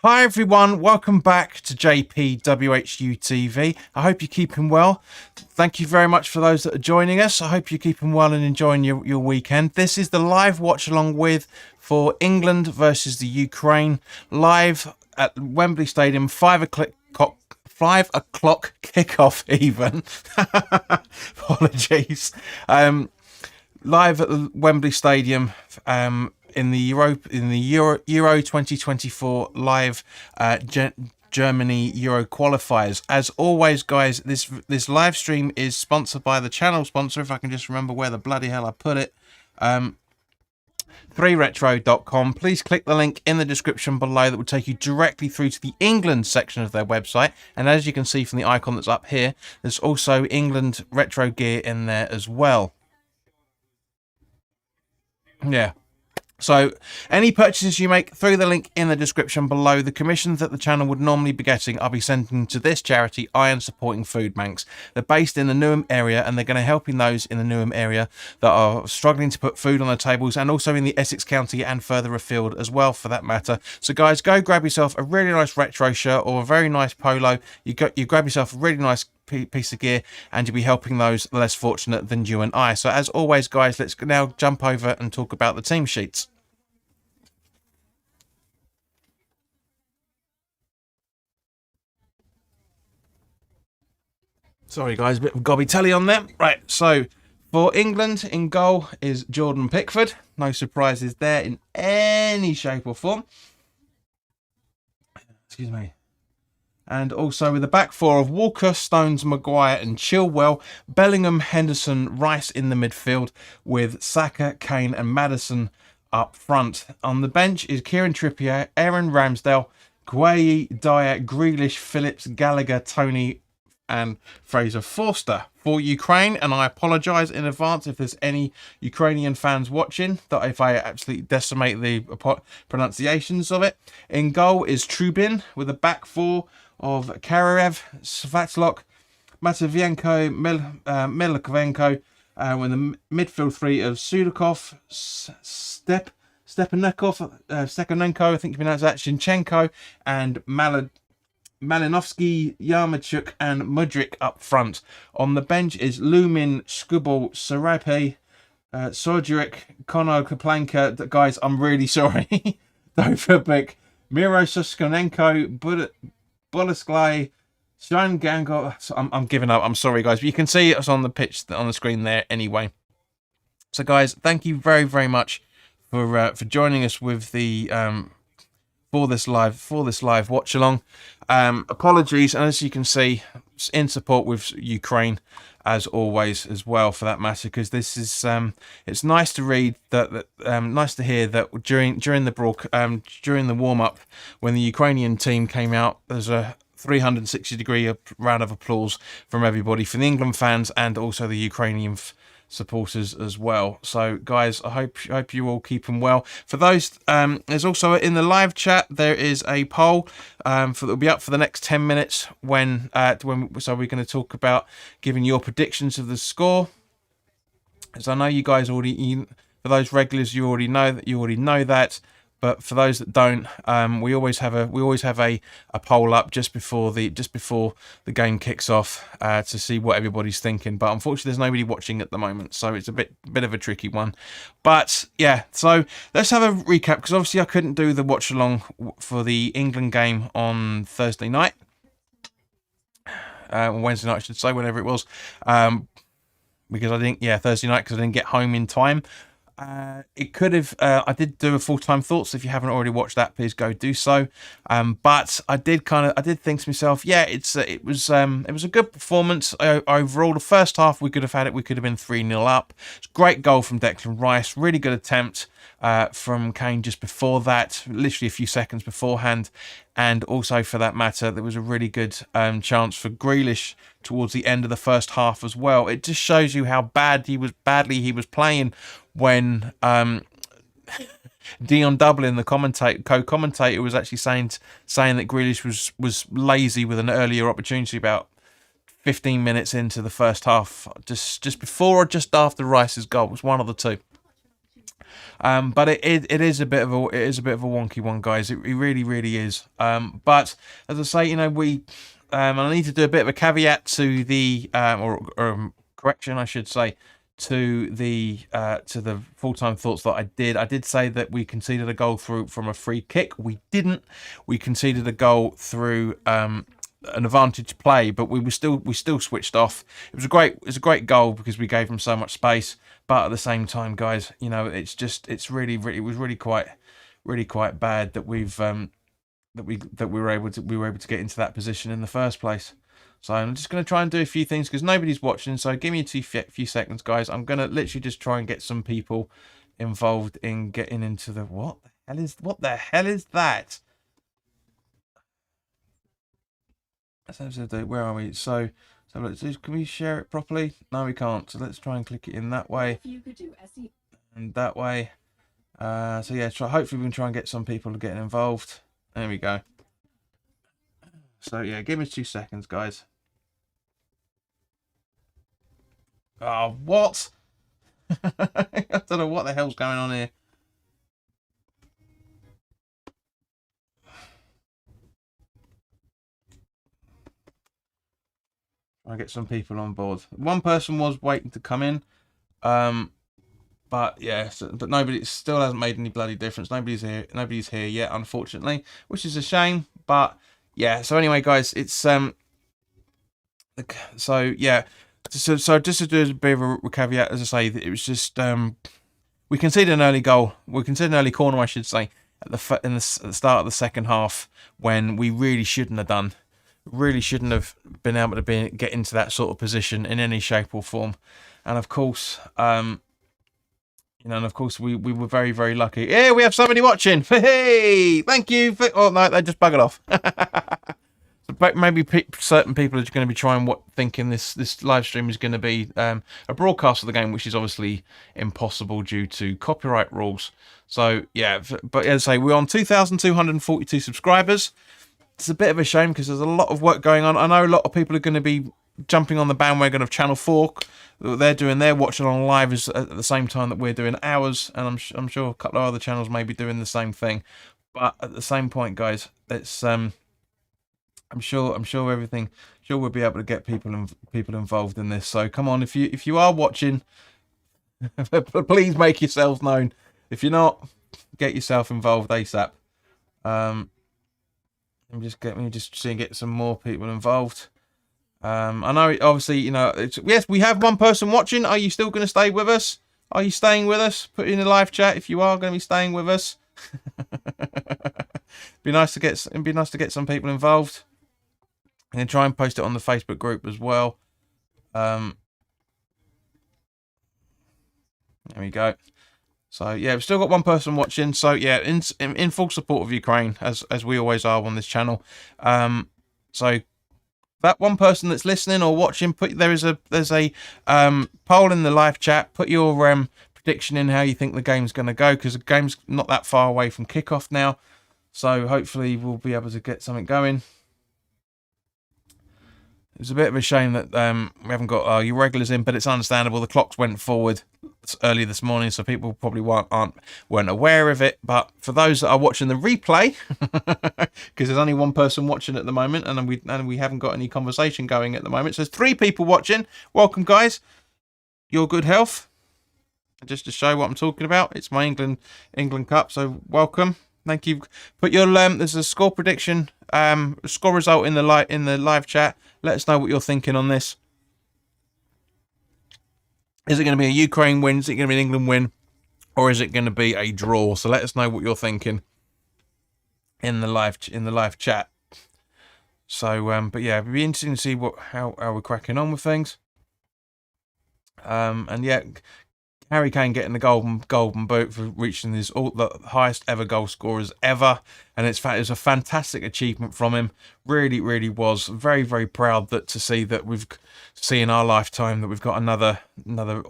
Hi everyone, welcome back to WHU TV. I hope you're keeping well. Thank you very much for those that are joining us. I hope you're keeping well and enjoying your weekend. This is the live watch along for England versus the Ukraine, live at Wembley Stadium, 5 o'clock kickoff even. Apologies. Live at the Wembley Stadium, in the Euro 2024 live Germany Euro qualifiers. As always, guys, this live stream is sponsored by the channel sponsor, if I can just remember where the bloody hell I put it, 3retro.com. Please click the link in the description below that will take you directly through to the England section of their website. And as you can see from the icon that's up here, there's also England retro gear in there as well. Yeah. So any purchases you make through the link in the description below, the commissions that the channel would normally be getting, I'll be sending to this charity, Iron Supporting Food Banks. They're based in the Newham area, and they're going to help in those in the Newham area that are struggling to put food on their tables, and also in the Essex County and further afield as well, for that matter. So guys, go grab yourself a really nice retro shirt or a very nice polo. You grab yourself a really nice piece of gear, and you'll be helping those less fortunate than you and I. So as always, guys, let's now jump over and talk about the team sheets. Sorry guys, a bit of gobby telly on there. Right, so for England, in goal is Jordan Pickford. No surprises there in any shape or form. Excuse me. And also with the back four of Walker, Stones, Maguire and Chilwell, Bellingham, Henderson, Rice in the midfield, with Saka, Kane and Maddison up front. On the bench is Kieran Trippier, Aaron Ramsdale, Gueye, Dyer, Grealish, Phillips, Gallagher, Tony and Fraser Forster. For Ukraine, and I apologise in advance if there's any Ukrainian fans watching, that if I absolutely decimate the pronunciations of it. In goal is Trubin, with a back four of Kararev, Svatlok, Matvienko, Milikovenko, with a midfield three of Sudakov, Stepanenko, I think you pronounce that, Shinchenko, and Malinovsky, Yarmachuk and Mudryk up front. On the bench is Lumin, Skubal, Sarape, Sojeric, Konor Kaplanka. Guys, I'm really sorry. Dovabik, Miro Suskonenko, Bolisklai, Shine Gango. I'm giving up. I'm sorry, guys. But you can see us on the pitch, on the screen there anyway. So, guys, thank you very, very much for joining us with the for this live watch along. Apologies, and as you can see, in support with Ukraine as always as well, for that matter, because this is it's nice to read that, nice to hear that during the warm-up, when the Ukrainian team came out, there's a 360-degree round of applause from everybody, from the England fans and also the Ukrainian supporters as well. So guys, I hope you all keeping well. For those, there's also in the live chat, there is a poll that'll be up for the next 10 minutes so we're going to talk about giving your predictions of the score, as I know you guys already, for those regulars, you already know that. But for those that don't, we always have a poll up just before the game kicks off to see what everybody's thinking. But unfortunately, there's nobody watching at the moment, so it's a bit of a tricky one. But yeah, so let's have a recap, because obviously I couldn't do the watch along for the England game on Thursday night, Wednesday night I should say, whenever it was, because I didn't, Thursday night, because I didn't get home in time. It could have, I did do a full-time thoughts. If you haven't already watched that, please go do so. But I did think to myself, it was a good performance overall. The first half we could have been 3-0 up. It's a great goal from Declan Rice, really good attempt from Kane just before that, literally a few seconds beforehand. And also, for that matter, there was a really good chance for Grealish towards the end of the first half as well. It just shows you how badly he was playing when Dion Dublin, the co-commentator, was actually saying that Grealish was lazy with an earlier opportunity about 15 minutes into the first half, just before or just after Rice's goal. It was one of the two. But it is a bit of a wonky one, guys. It really is. But as I say, you know, I need to do a bit of a caveat to the correction, I should say, to the full-time thoughts that I did. I did say that we conceded a goal from a free kick. We didn't. We conceded a goal through an advantage play, but we still switched off. It was a great goal because we gave them so much space. But at the same time, guys, you know, it was really quite bad that we were able to get into that position in the first place. So I'm just going to try and do a few things because nobody's watching. So give me a few seconds, guys. I'm going to literally just try and get some people involved in getting into the what the hell is that? Where are we? So can we share it properly? No, we can't. So let's try and click it in that way. And that way. So yeah, hopefully we can try and get some people getting involved. There we go. So yeah, give me 2 seconds, guys. Oh, what? I don't know what the hell's going on here. I get some people on board. One person was waiting to come in, but yeah, but nobody. It still hasn't made any bloody difference. Nobody's here yet, unfortunately, which is a shame. But yeah. So anyway, guys, it's so yeah. So just to do a bit of a caveat, as I say, it was just we conceded an early goal. We conceded an early corner, I should say, at the start of the second half when we really shouldn't have done. Really shouldn't have been able to get into that sort of position in any shape or form. And of course, you know, and of course we were very lucky. Yeah, we have somebody watching. Hey, thank you. Oh no, they just buggered off. So maybe certain people are going to be thinking this live stream is going to be a broadcast of the game, which is obviously impossible due to copyright rules. So yeah, but as I say, we're on 2,242 subscribers. It's a bit of a shame because there's a lot of work going on. I know a lot of people are going to be jumping on the bandwagon of Channel 4. They're doing their watch-along live at the same time that we're doing ours, and I'm sure a couple of other channels may be doing the same thing. But at the same point, guys, it's I'm sure we'll be able to get people involved in this. So come on, if you are watching, please make yourselves known. If you're not, get yourself involved ASAP. Let me just see and get some more people involved. I know, obviously, you know, yes, we have one person watching. Are you still going to stay with us? Are you staying with us? Put it in the live chat if you are going to be staying with us. It'd be nice to get some people involved, and then try and post it on the Facebook group as well. There we go. So yeah, we've still got one person watching. So yeah, in full support of Ukraine, as we always are on this channel. So that one person that's listening or watching, there's a poll in the live chat. Put your prediction in how you think the game's going to go, because the game's not that far away from kickoff now. So hopefully we'll be able to get something going. It's a bit of a shame that we haven't got your regulars in, but it's understandable. The clocks went forward early this morning, so people probably weren't aware of it. But for those that are watching the replay, because there's only one person watching at the moment, and we haven't got any conversation going at the moment. So there's 3 people watching. Welcome, guys. Your good health. Just to show what I'm talking about, it's my England Cup. So welcome. Thank you. Put your there's a score prediction, score result in the live chat. Let us know what you're thinking on this. Is it going to be a Ukraine win? Is it going to be an England win? Or is it going to be a draw? So let us know what you're thinking in the live chat. So but yeah, it'd be interesting to see how we're cracking on with things. And yeah, Harry Kane getting the golden boot for reaching the highest ever goal scorers ever, and it's a fantastic achievement from him. Really was very proud to see that we've seen in our lifetime that we've got another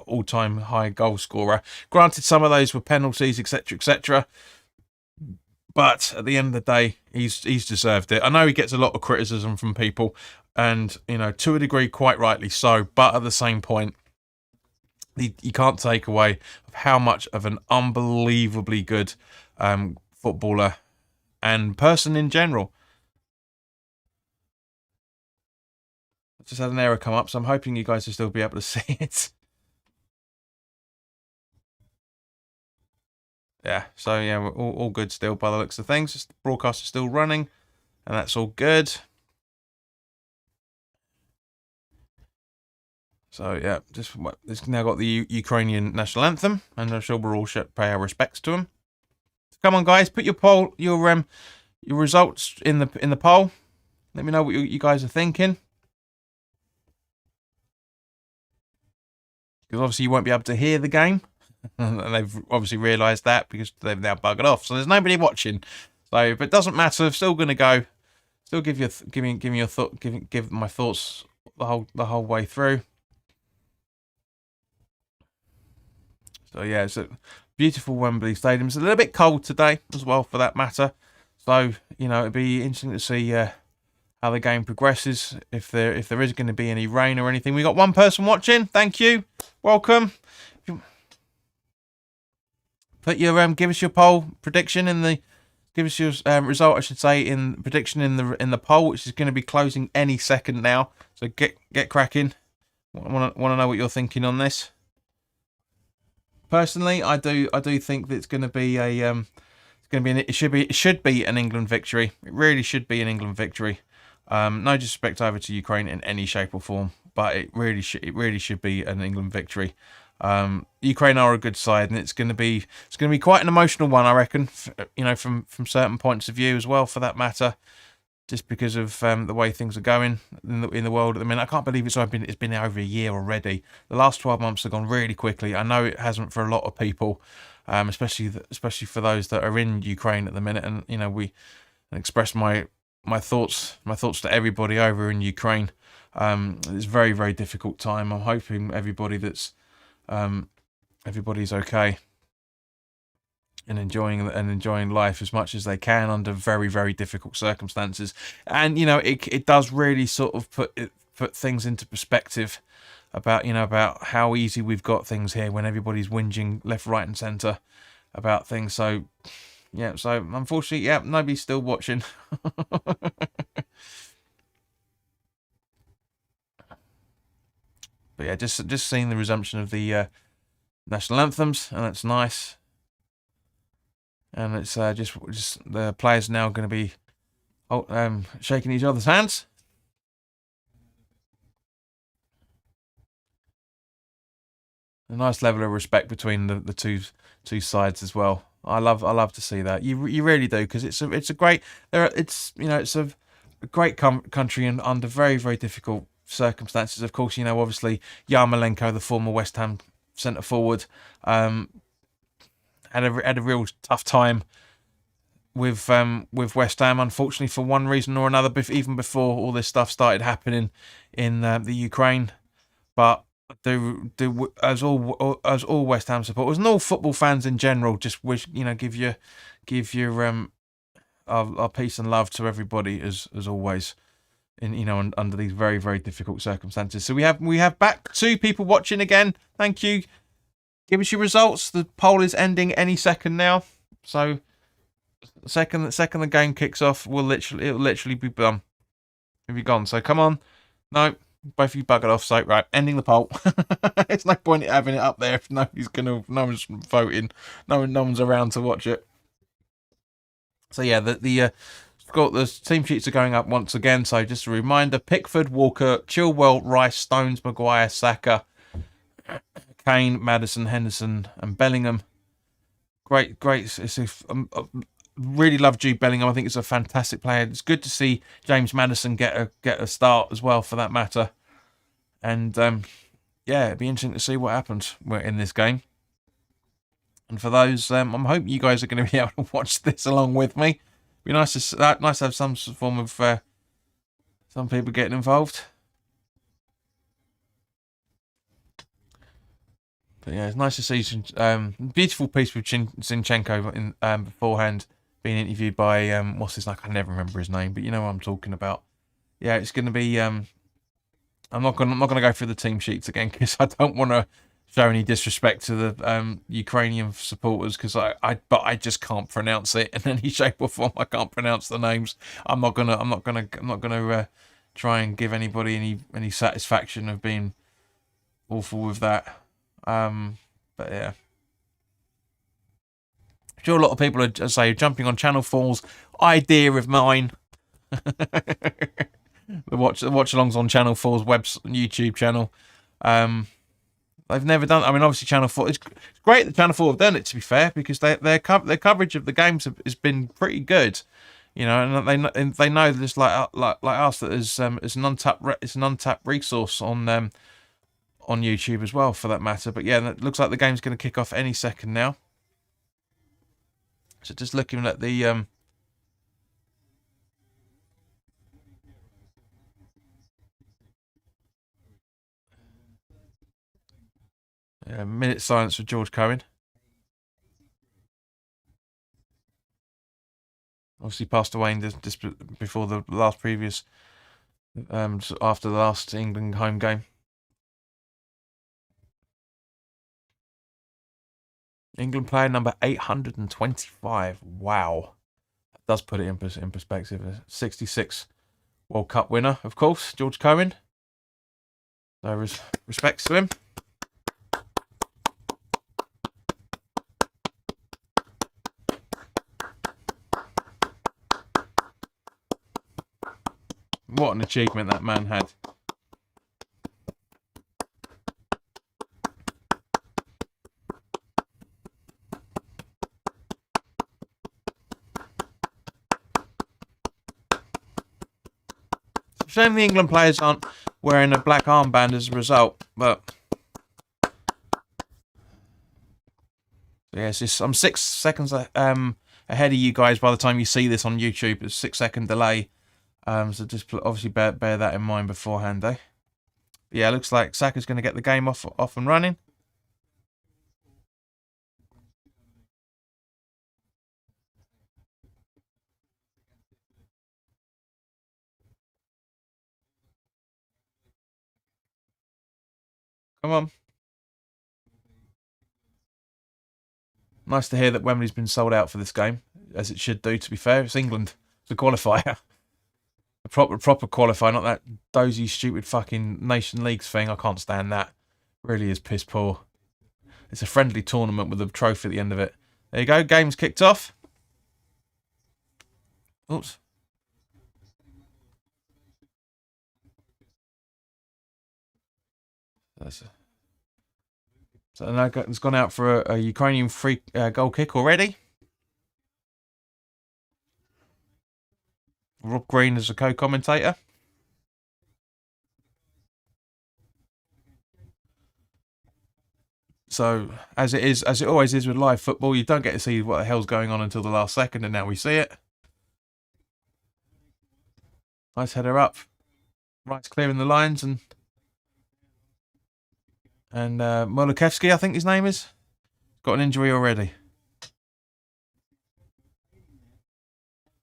all-time high goal scorer. Granted, some of those were penalties, etc. But at the end of the day, he's deserved it. I know he gets a lot of criticism from people, and you know, to a degree, quite rightly so. But at the same point, You can't take away of how much of an unbelievably good footballer and person in general. I just had an error come up, so I'm hoping you guys will still be able to see it. Yeah, so yeah, we're all good still by the looks of things. The broadcast is still running, and that's all good. So yeah, it's now got the Ukrainian national anthem, and I'm sure we'll all pay our respects to them. So come on, guys, put your results in the poll. Let me know what you guys are thinking. Because obviously you won't be able to hear the game. And they've obviously realised that because they've now buggered off. So there's nobody watching. So, but it doesn't matter. I'm still going to go. Still give my thoughts the whole way through. So yeah, it's a beautiful Wembley Stadium. It's a little bit cold today as well, for that matter. So it'd be interesting to see how the game progresses. If there is going to be any rain or anything. We got one person watching. Thank you. Welcome. Put your give us your poll prediction give us your result, I should say, in prediction in the poll, which is going to be closing any second now. So get cracking. Want to know what you're thinking on this. Personally, I do think that it's going to be it should be an England victory. It really should be an England victory. No disrespect over to Ukraine in any shape or form, but it really should be an England victory. Ukraine are a good side, and it's going to be quite an emotional one, I reckon. From certain points of view as well, for that matter, just because of the way things are going in the world at the minute. I can't believe it's been over a year already. The last 12 months have gone really quickly. I know it hasn't for a lot of people, especially for those that are in Ukraine at the minute. And we express my thoughts to everybody over in Ukraine. It's a very, very difficult time. I'm hoping everybody's okay and enjoying life as much as they can under very, very difficult circumstances. And it does really sort of put things into perspective about how easy we've got things here when everybody's whinging left, right, and centre about things. So yeah, so unfortunately, yeah, nobody's still watching. But yeah, just seeing the resumption of the national anthems, and that's nice. And it's just the players now going to be shaking each other's hands. A nice level of respect between the two sides as well. I love to see that. You really do, because it's a great it's a great country and under very, very difficult circumstances. Of course, obviously Yarmolenko, the former West Ham centre forward, had a real tough time with West Ham, unfortunately, for one reason or another, even before all this stuff started happening in the Ukraine. But as all West Ham supporters and all football fans in general, just wish give your our peace and love to everybody as always, under these very, very difficult circumstances. So we have back 2 people watching again. Thank you. Give us your results. The poll is ending any second now. So second the game kicks off, it'll literally be done. It'll be gone. So come on. No, both of you buggered off. So right, ending the poll. It's no point in having it up there if no one's voting. No one's around to watch it. So yeah, the team sheets are going up once again. So just a reminder: Pickford, Walker, Chilwell, Rice, Stones, Maguire, Saka, Kane, Maddison, Henderson, and Bellingham. Great. Really love Jude Bellingham. I think it's a fantastic player. It's good to see James Maddison get a start as well, for that matter. And yeah, it'd be interesting to see what happens in this game. And for those, I'm hoping you guys are going to be able to watch this along with me. It'd be nice to have some form of some people getting involved. But yeah, it's nice to see some beautiful piece with Zinchenko in beforehand, being interviewed by what's his name? I can never remember his name, but you know what I'm talking about. Yeah, it's going to be. I'm not going to go through the team sheets again because I don't want to show any disrespect to the Ukrainian supporters, because but I just can't pronounce it in any shape or form. I can't pronounce the names. I'm not gonna try and give anybody any satisfaction of being awful with that. But yeah, I'm sure a lot of people are jumping on Channel 4's idea of mine. the watch-alongs on Channel 4's YouTube channel. They've never done. I mean, obviously, Channel 4. It's great that Channel 4 have done it. To be fair, because their coverage of the games has been pretty good. You know, and they know just like us that there's an untapped resource on YouTube as well, for that matter. But yeah, it looks like the game's going to kick off any second now. So just looking at the minute silence for George Cohen. Obviously passed away just before the last previous, after the last England home game. England player number 825. Wow, that does put it in perspective. 66 World Cup winner, of course, George Cohen. So respects to him. What an achievement that man had. It's a shame the England players aren't wearing a black armband as a result, but yes, I'm 6 seconds ahead of you guys by the time you see this on YouTube. It's a 6-second delay. So just obviously bear that in mind beforehand, eh? But yeah, looks like Saka's going to get the game off and running. Come on. Nice to hear that Wembley's been sold out for this game, as it should do, to be fair. It's England. It's a qualifier. A proper qualifier, not that dozy, stupid fucking Nation Leagues thing. I can't stand that. Really is piss poor. It's a friendly tournament with a trophy at the end of it. There you go. Game's kicked off. Oops. So now it's gone out for a Ukrainian free goal kick already. Rob Green as a co-commentator. So as it always is with live football, you don't get to see what the hell's going on until the last second, and now we see it. Nice header up. Right, clearing the lines, and Molokevsky, I think his name is, got an injury already.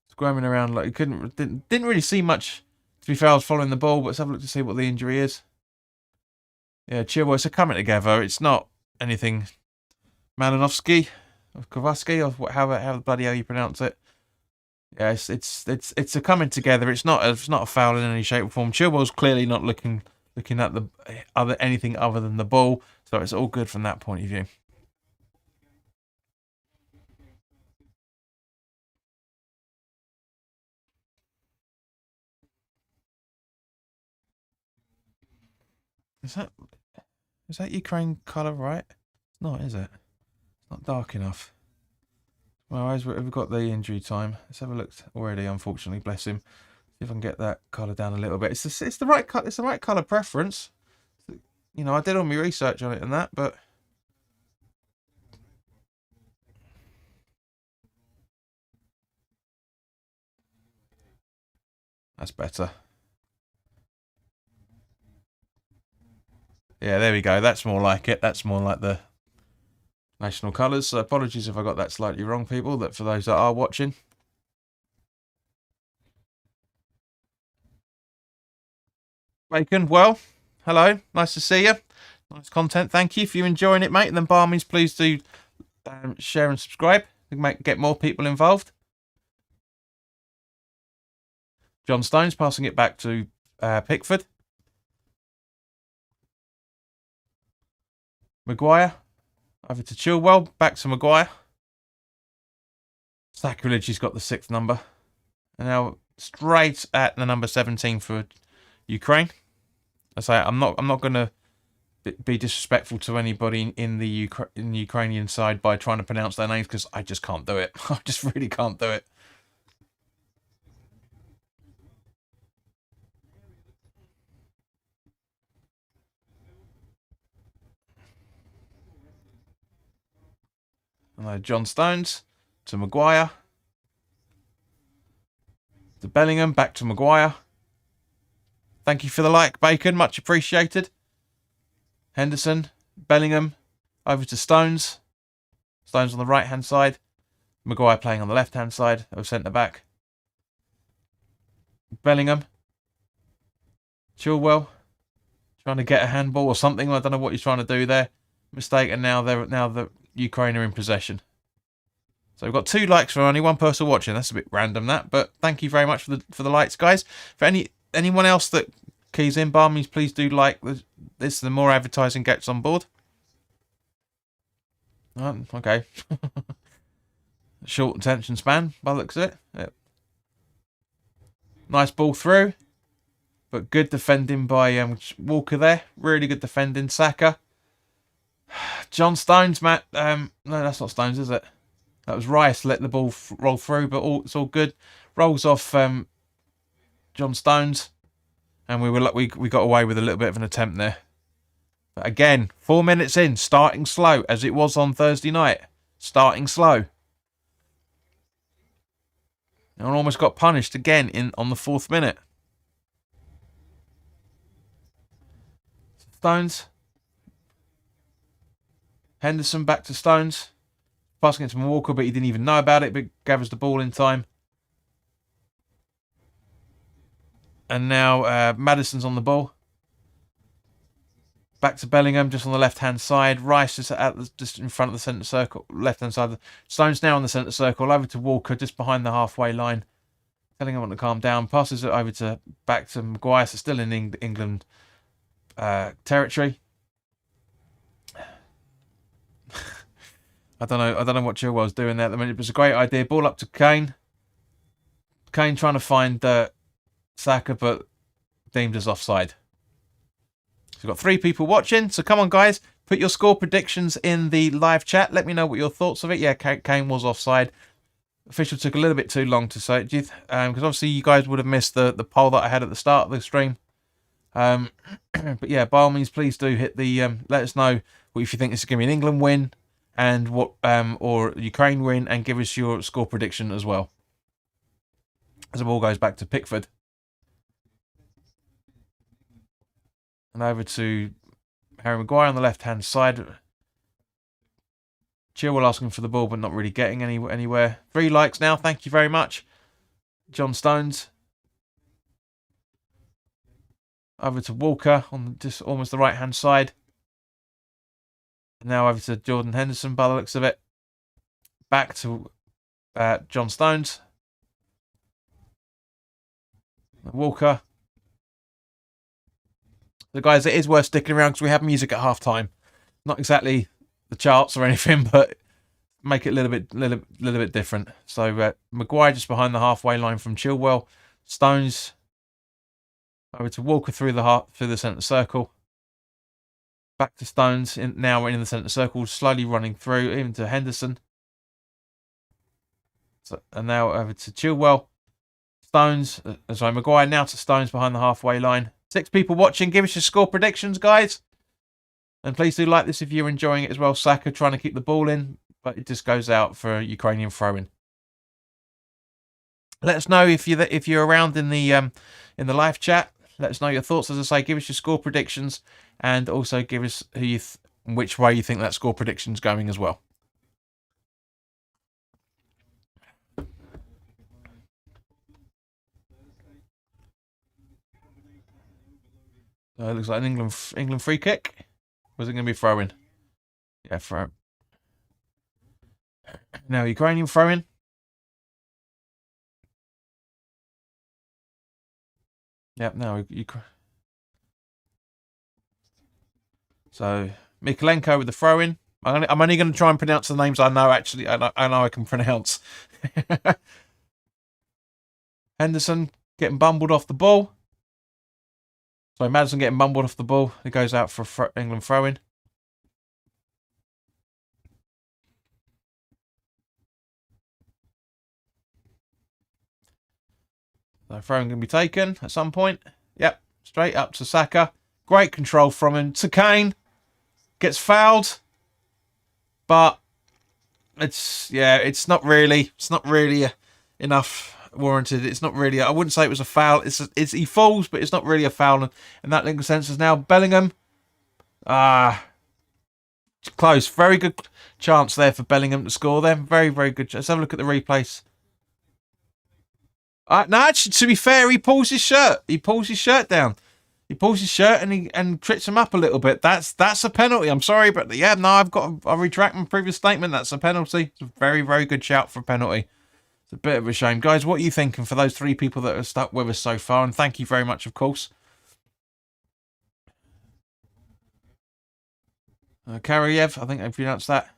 Squirming around like he didn't really see much. To be fair, I was following the ball, but let's have a look to see what the injury is. Yeah, Chilwell. It's a coming together. It's not anything. Malinovsky, or Kovarsky, or how the bloody hell you pronounce it. Yeah, it's a coming together. It's not a foul in any shape or form. Chilwell's clearly not looking at the anything other than the ball, so it's all good from that point of view. Is that Ukraine colour right? It's not, is it? It's not dark enough. Well, as we've got the injury time, let's have a look already. Unfortunately, bless him. See if I can get that colour down a little bit. It's the right cut. It's the right colour preference. You know, I did all my research on it and that, but that's better. Yeah, there we go. That's more like it. That's more like the national colours. So apologies if I got that slightly wrong, people. That for those that are watching. Bacon, well, hello. Nice to see you. Nice content. Thank you. If you're enjoying it, mate, then by all means, please do share and subscribe. Get more people involved. John Stones passing it back to Pickford. Maguire. Over to Chilwell. Back to Maguire. Sacrilege, he's got the 6th number. And now straight at the number 17 for Ukraine. I say I'm not going to be disrespectful to anybody in the Ukrainian side by trying to pronounce their names, because I just can't do it. I just really can't do it. John Stones to Maguire. To Bellingham, back to Maguire. Thank you for the like, Bacon. Much appreciated. Henderson, Bellingham, over to Stones. Stones on the right-hand side. Maguire playing on the left-hand side of centre-back. Bellingham. Chilwell. Trying to get a handball or something. I don't know what he's trying to do there. Mistake, and now the Ukraine are in possession. So we've got 2 likes for only 1 person watching. That's a bit random, that. But thank you very much for the likes, guys. For anyone else that keys in, by means, please do like this. The more advertising gets on board. Oh, okay. Short attention span, by the looks of it. Yep. Nice ball through. But good defending by Walker there. Really good defending. Saka. John Stones, Matt. No, that's not Stones, is it? That was Rice. Let the ball roll through, but it's all good. Rolls off John Stones, and we got away with a little bit of an attempt there. But again, 4 minutes in, starting slow as it was on Thursday night. Starting slow, and almost got punished again on the 4th minute. Stones. Henderson back to Stones. Passing it to Walker, but he didn't even know about it, but gathers the ball in time. And now Maddison's on the ball. Back to Bellingham, just on the left-hand side. Rice just in front of the centre circle, left-hand side. Stones now on the centre circle, over to Walker, just behind the halfway line. Telling him to calm down. Passes it over back to Maguire, so still in England territory. I don't know what Chilwell's doing there at the minute. It was a great idea. Ball up to Kane. Kane trying to find Saka, but deemed as offside. So we've got 3 people watching. So come on, guys. Put your score predictions in the live chat. Let me know what your thoughts of it. Yeah, Kane was offside. Official took a little bit too long to say it, because obviously you guys would have missed the poll that I had at the start of the stream. But yeah, by all means, please do hit the... let us know if you think this is going to be an England win, and what or Ukraine win, and give us your score prediction as well. As the ball goes back to Pickford. And over to Harry Maguire on the left-hand side. Chilwell asking for the ball, but not really getting anywhere. 3 likes now. Thank you very much. John Stones. Over to Walker on just almost the right-hand side. Now over to Jordan Henderson by the looks of it. Back to John Stones. Walker. So guys, it is worth sticking around because we have music at half time. Not exactly the charts or anything, but make it a little bit different. So Maguire just behind the halfway line from Chilwell. Stones over to Walker through the centre circle. Back to Stones. Now we're in the centre circle, slowly running through, even to Henderson. And now over to Chilwell. Stones. Sorry, Maguire now to Stones behind the halfway line. 6 people watching. Give us your score predictions, guys. And please do like this if you're enjoying it as well. Saka trying to keep the ball in, but it just goes out for a Ukrainian throw-in. Let us know if you're around in the live chat. Let us know your thoughts. As I say, give us your score predictions, and also give us which way you think that score prediction's going as well. It looks like an England free kick. Was it going to be throwing? Yeah, throw. Now, Ukrainian throwing. Yep, now So, Mikolenko with the throw-in. I'm only going to try and pronounce the names I know, actually. I know I can pronounce. Henderson getting bumbled off the ball. So, Madison getting bumbled off the ball. It goes out for England throw-in. So, throw-in going to be taken at some point. Yep, straight up to Saka. Great control from him. To Kane. Gets fouled. But it's not really enough warranted. It's not really. I wouldn't say it was a foul. He falls, but it's not really a foul. And that legal sense is now Bellingham. Close. Very good chance there for Bellingham to score. There, very, very good. Let's have a look at the replays. No, actually, to be fair, he pulls his shirt. He pulls his shirt down. He pulls his shirt and trips him up a little bit. That's a penalty. I'm sorry, but yeah, no, I'll retract my previous statement. That's a penalty. It's a very, very good shout for a penalty. It's a bit of a shame. Guys, what are you thinking for those 3 people that have stuck with us so far? And thank you very much, of course. Karyev, I think I pronounced that.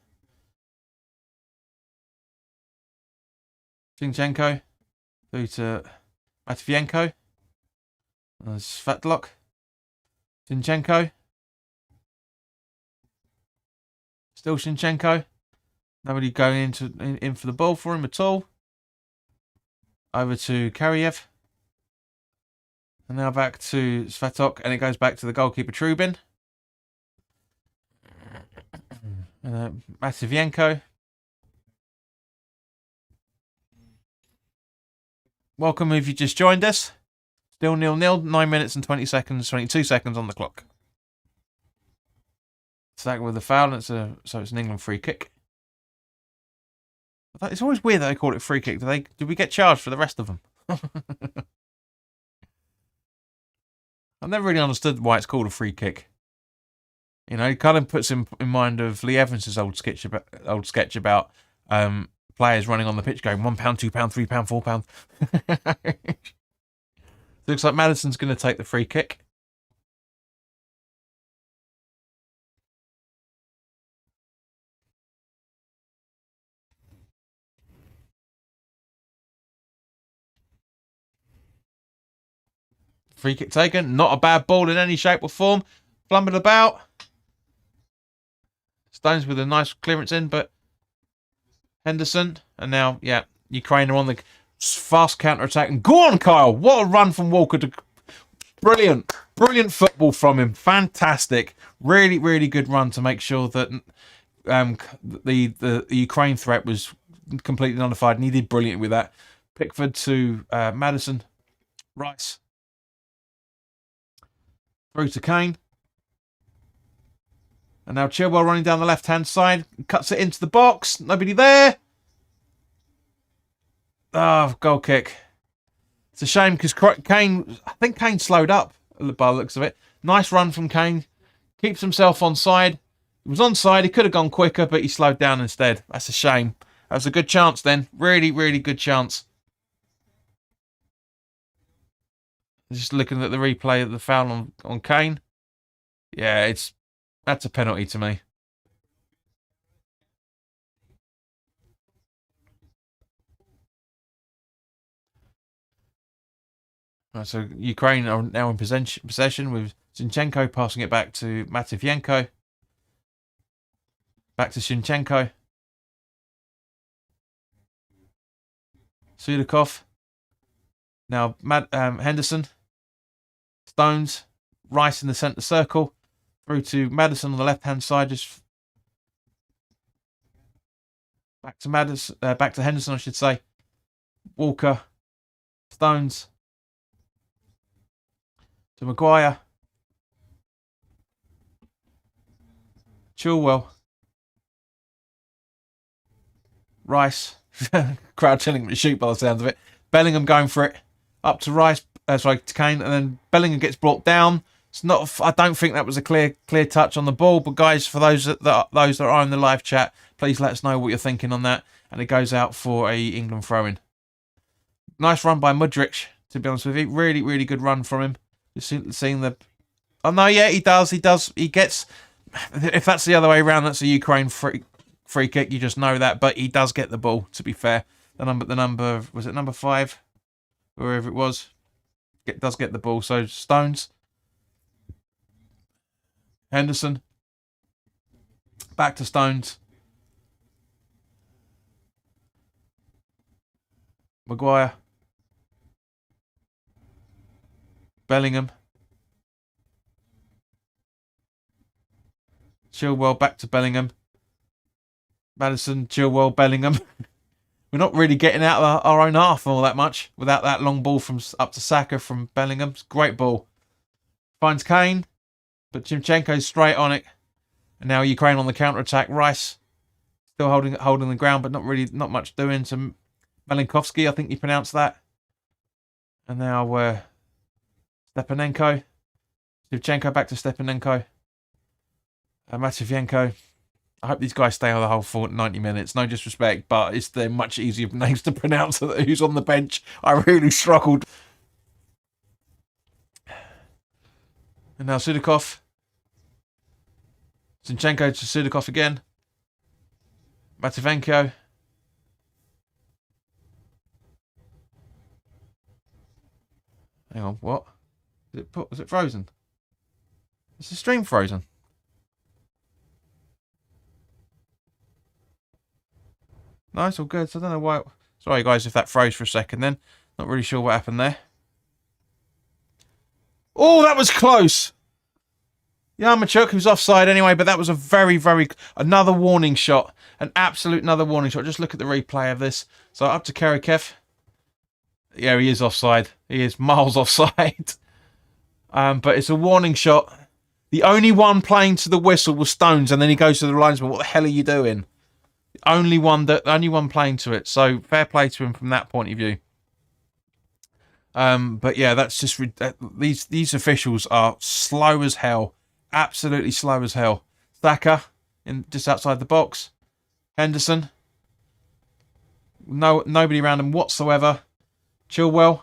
Zinchenko. Through to Matvienko. Svetlok. Zinchenko. Still Zinchenko. Nobody going in for the ball for him at all. Over to Karyev. And now back to Svetlok. And it goes back to the goalkeeper Trubin. Matvienko. Welcome if you just joined us. Still 0-0, 9 minutes and 22 seconds on the clock. Stack with the foul, and so it's an England free kick. It's always weird that they call it free kick. Did we get charged for the rest of them? I've never really understood why it's called a free kick. You know, it kind of puts in mind of Lee Evans' old sketch about players running on the pitch going £1, £2, £3, £4. Looks like Madison's going to take the free kick. Free kick taken. Not a bad ball in any shape or form. Flumbered about. Stones with a nice clearance in, but Henderson. And now, yeah, Ukraine are on the fast counter-attack. And go on, Kyle. What a run from Walker. Brilliant. Brilliant football from him. Fantastic. Really, really good run to make sure that the Ukraine threat was completely nullified. And he did brilliant with that. Pickford to Madison. Rice. Through to Kane. And now Chilwell running down the left-hand side. Cuts it into the box. Nobody there. Oh, goal kick. It's a shame because Kane, I think Kane slowed up by the looks of it. Nice run from Kane. Keeps himself onside. He was onside. He could have gone quicker, but he slowed down instead. That's a shame. That was a good chance then. Really, really good chance. Just looking at the replay of the foul on Kane. Yeah, that's a penalty to me. Right, so Ukraine are now in possession with Zinchenko passing it back to Matvienko. Back to Zinchenko. Sudakov. Now Henderson. Stones. Rice in the centre circle. Through to Madison on the left-hand side. Just back to Madison. Back to Henderson, I should say. Walker. Stones. To Maguire. Chilwell. Rice. Crowd telling him to shoot by the sounds of it. Bellingham going for it. Up to Rice. To Kane. And then Bellingham gets brought down. It's not. I don't think that was a clear touch on the ball. But guys, for those that are in the live chat, please let us know what you're thinking on that. And it goes out for a England throw-in. Nice run by Mudryk, to be honest with you. Really, really good run from him. You've seen the... Oh, no, yeah, he does. He does. He gets... If that's the other way around, that's a Ukraine free kick. You just know that. But he does get the ball, to be fair. The number... Was it number 5? Wherever it was. It does get the ball. So, Stones. Henderson. Back to Stones. Maguire. Bellingham. Chilwell back to Bellingham. Maddison, Chilwell, Bellingham. We're not really getting out of our own half all that much without that long ball from up to Saka from Bellingham. It's a great ball. Finds Kane, but Zinchenko's straight on it. And now Ukraine on the counter-attack. Rice still holding the ground, but not much doing. Some Malinkovsky, I think you pronounce that. And now Stepanenko. Zinchenko back to Stepanenko. Matvienko. I hope these guys stay on the whole 90 minutes. No disrespect, but they're much easier names to pronounce than who's on the bench. I really struggled. And now Sudakov. Zinchenko to Sudakov again. Matvienko. Hang on, what? Was it frozen? Is the stream frozen? No, it's all good. So I don't know why. Sorry, guys, if that froze for a second then. Not really sure what happened there. Oh, that was close. Yaremchuk, who's offside anyway, but that was a very, very... Another warning shot. An absolute another warning shot. Just look at the replay of this. So up to Kerikev. Yeah, he is offside. He is miles offside. But it's a warning shot. The only one playing to the whistle was Stones, and then he goes to the linesman. What the hell are you doing? The only one playing to it. So fair play to him from that point of view. But yeah, that's just these officials are slow as hell. Absolutely slow as hell. Saka in just outside the box. Henderson. Nobody around him whatsoever. Chilwell.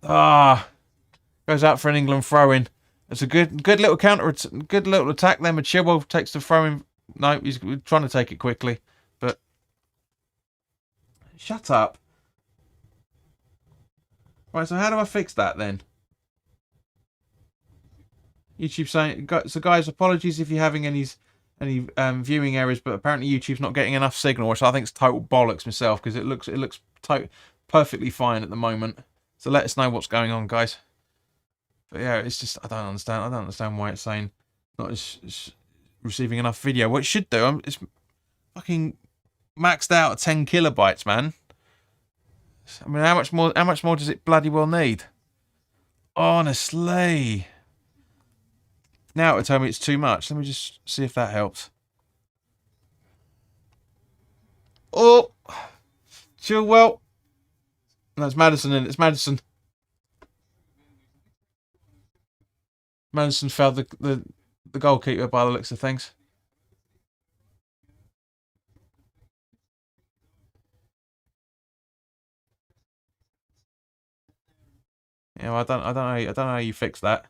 Goes out for an England throw-in. It's a good little good little attack then, but Chilwell takes the throw-in. No, he's trying to take it quickly, but shut up. Right, so how do I fix that then? YouTube saying, so guys, apologies if you're having any viewing errors, but apparently YouTube's not getting enough signal, which I think is total bollocks myself, because it looks perfectly fine at the moment. So let us know what's going on, guys. But yeah, it's just I don't understand why it's saying not receiving enough video. What it should do, it's fucking maxed out at 10 kilobytes, man. I mean, how much more does it bloody well need? Honestly. Now it'll tell me it's too much. Let me just see if that helps. Oh! Chilwell. No, it's Maddison in it. It's Maddison. Maddison fouled the goalkeeper by the looks of things. Yeah, well, I don't know how you fix that.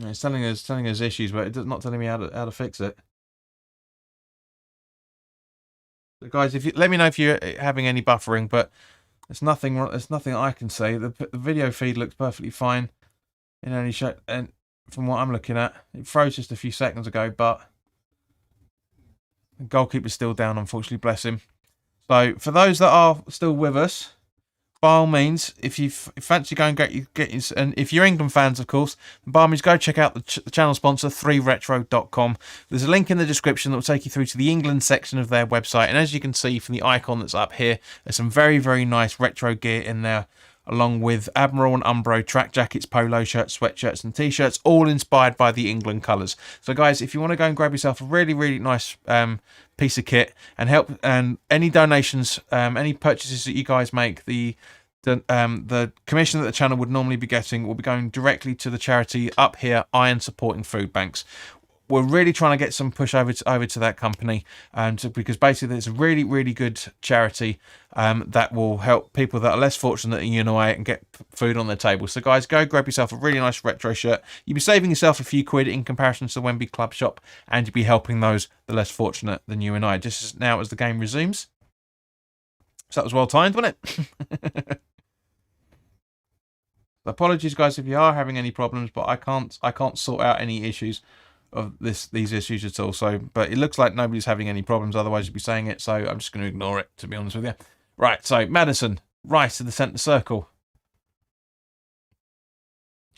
It's telling us issues, but it's not telling me how to fix it. So guys, let me know if you're having any buffering, but there's nothing I can say. The video feed looks perfectly fine. And from what I'm looking at, it froze just a few seconds ago, but the goalkeeper's still down, unfortunately, bless him. So for those that are still with us, by all means, if you fancy going and if you're England fans, of course, by all means go check out the channel sponsor 3retro.com. There's a link in the description that will take you through to the England section of their website, and as you can see from the icon that's up here, there's some very, very nice retro gear in there, along with Admiral and Umbro track jackets, polo shirts, sweatshirts and t-shirts, all inspired by the England colours. So guys, if you want to go and grab yourself a really, really nice piece of kit and help. And any donations, any purchases that you guys make, the commission that the channel would normally be getting will be going directly to the charity up here, Iron Supporting Food Banks. We're really trying to get some push over to that company, because basically it's a really, really good charity that will help people that are less fortunate than you and I and get food on their table. So guys, go grab yourself a really nice retro shirt. You'll be saving yourself a few quid in comparison to the Wembley Club shop, and you'll be helping those the less fortunate than you and I, just as now as the game resumes. So that was well timed, wasn't it? Apologies guys if you are having any problems, but I can't sort out any issues of these issues at all. So, but it looks like nobody's having any problems, otherwise you'd be saying it, so I'm just going to ignore it, to be honest with you. Right, so Maddison, Rice in the centre circle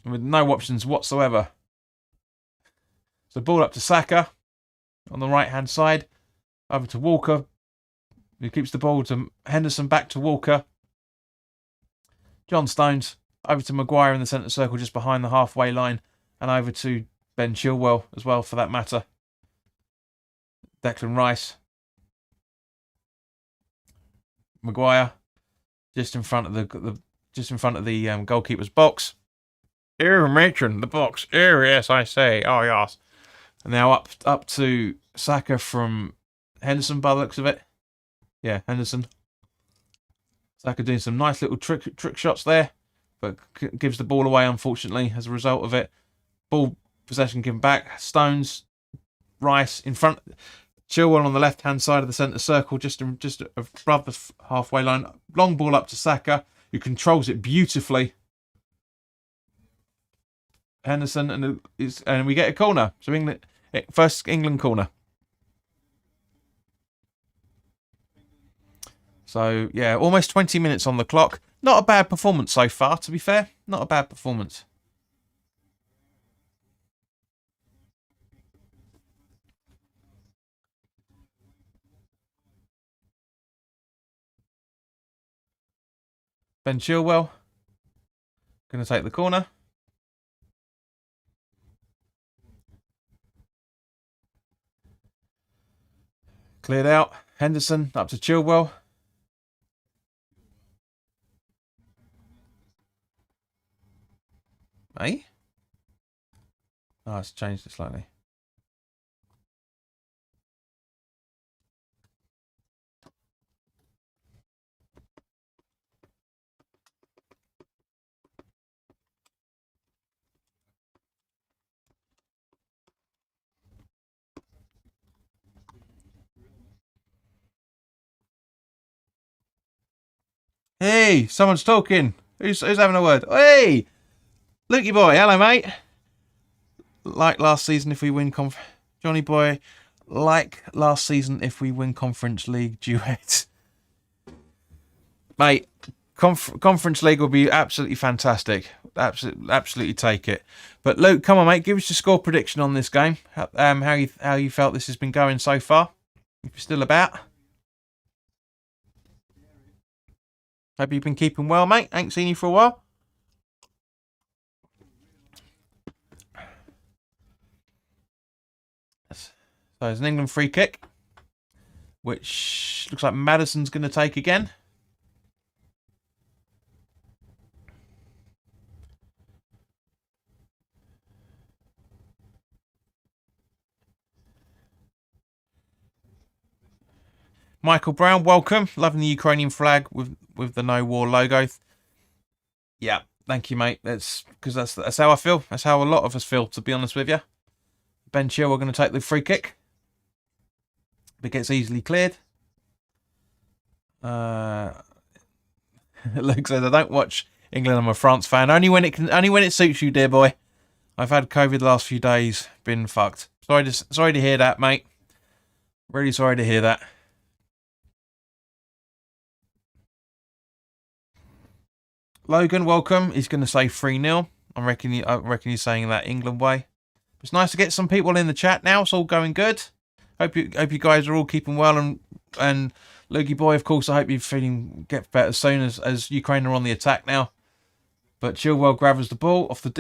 with no options whatsoever. So ball up to Saka on the right hand side, over to Walker, who keeps the ball to Henderson, back to Walker, John Stones over to Maguire in the centre circle just behind the halfway line, and over to Ben Chilwell as well, for that matter. Declan Rice, Maguire, just in front of the goalkeeper's box. Here, matron, the box. Here, yes, I say. Oh yes. And now up to Saka from Henderson, by the looks of it. Yeah, Henderson. Saka doing some nice little trick shots there, but gives the ball away, unfortunately, as a result of it. Ball possession given back. Stones, Rice in front. Chilwell on the left-hand side of the centre circle, just above the halfway line. Long ball up to Saka, who controls it beautifully. Henderson, and we get a corner. So England, first England corner. So yeah, almost 20 minutes on the clock. Not a bad performance so far, to be fair. Not a bad performance. Ben Chilwell going to take the corner. Cleared out. Henderson up to Chilwell. Eh? Oh, it's changed it slightly. Hey, someone's talking. Who's having a word? Hey, Lukey boy, hello mate. Like last season, if we win Johnny boy, like last season, if we win Conference League duet. Mate, Conference League will be absolutely fantastic. Absolutely take it. But Luke, come on mate, give us your score prediction on this game. How you felt this has been going so far? If you're still about. Hope you've been keeping well, mate. Ain't seen you for a while. So there's an England free kick, which looks like Maddison's going to take again. Michael Brown, welcome. Loving the Ukrainian flag with the no war logo. Yeah, thank you, mate. That's because that's how I feel. That's how a lot of us feel, to be honest with you. Ben Chilwell going to take the free kick. It gets easily cleared. Luke says, I don't watch England. I'm a France fan. Only when it suits you, dear boy. I've had COVID the last few days. Been fucked. Sorry to hear that, mate. Really sorry to hear that. Logan, welcome. He's going to say 3-0. I reckon he's saying that England way. It's nice to get some people in the chat now. It's all going good. Hope you guys are all keeping well, and Lukey boy, of course, I hope you're get better soon as Ukraine are on the attack now. But Chilwell grabs the ball off the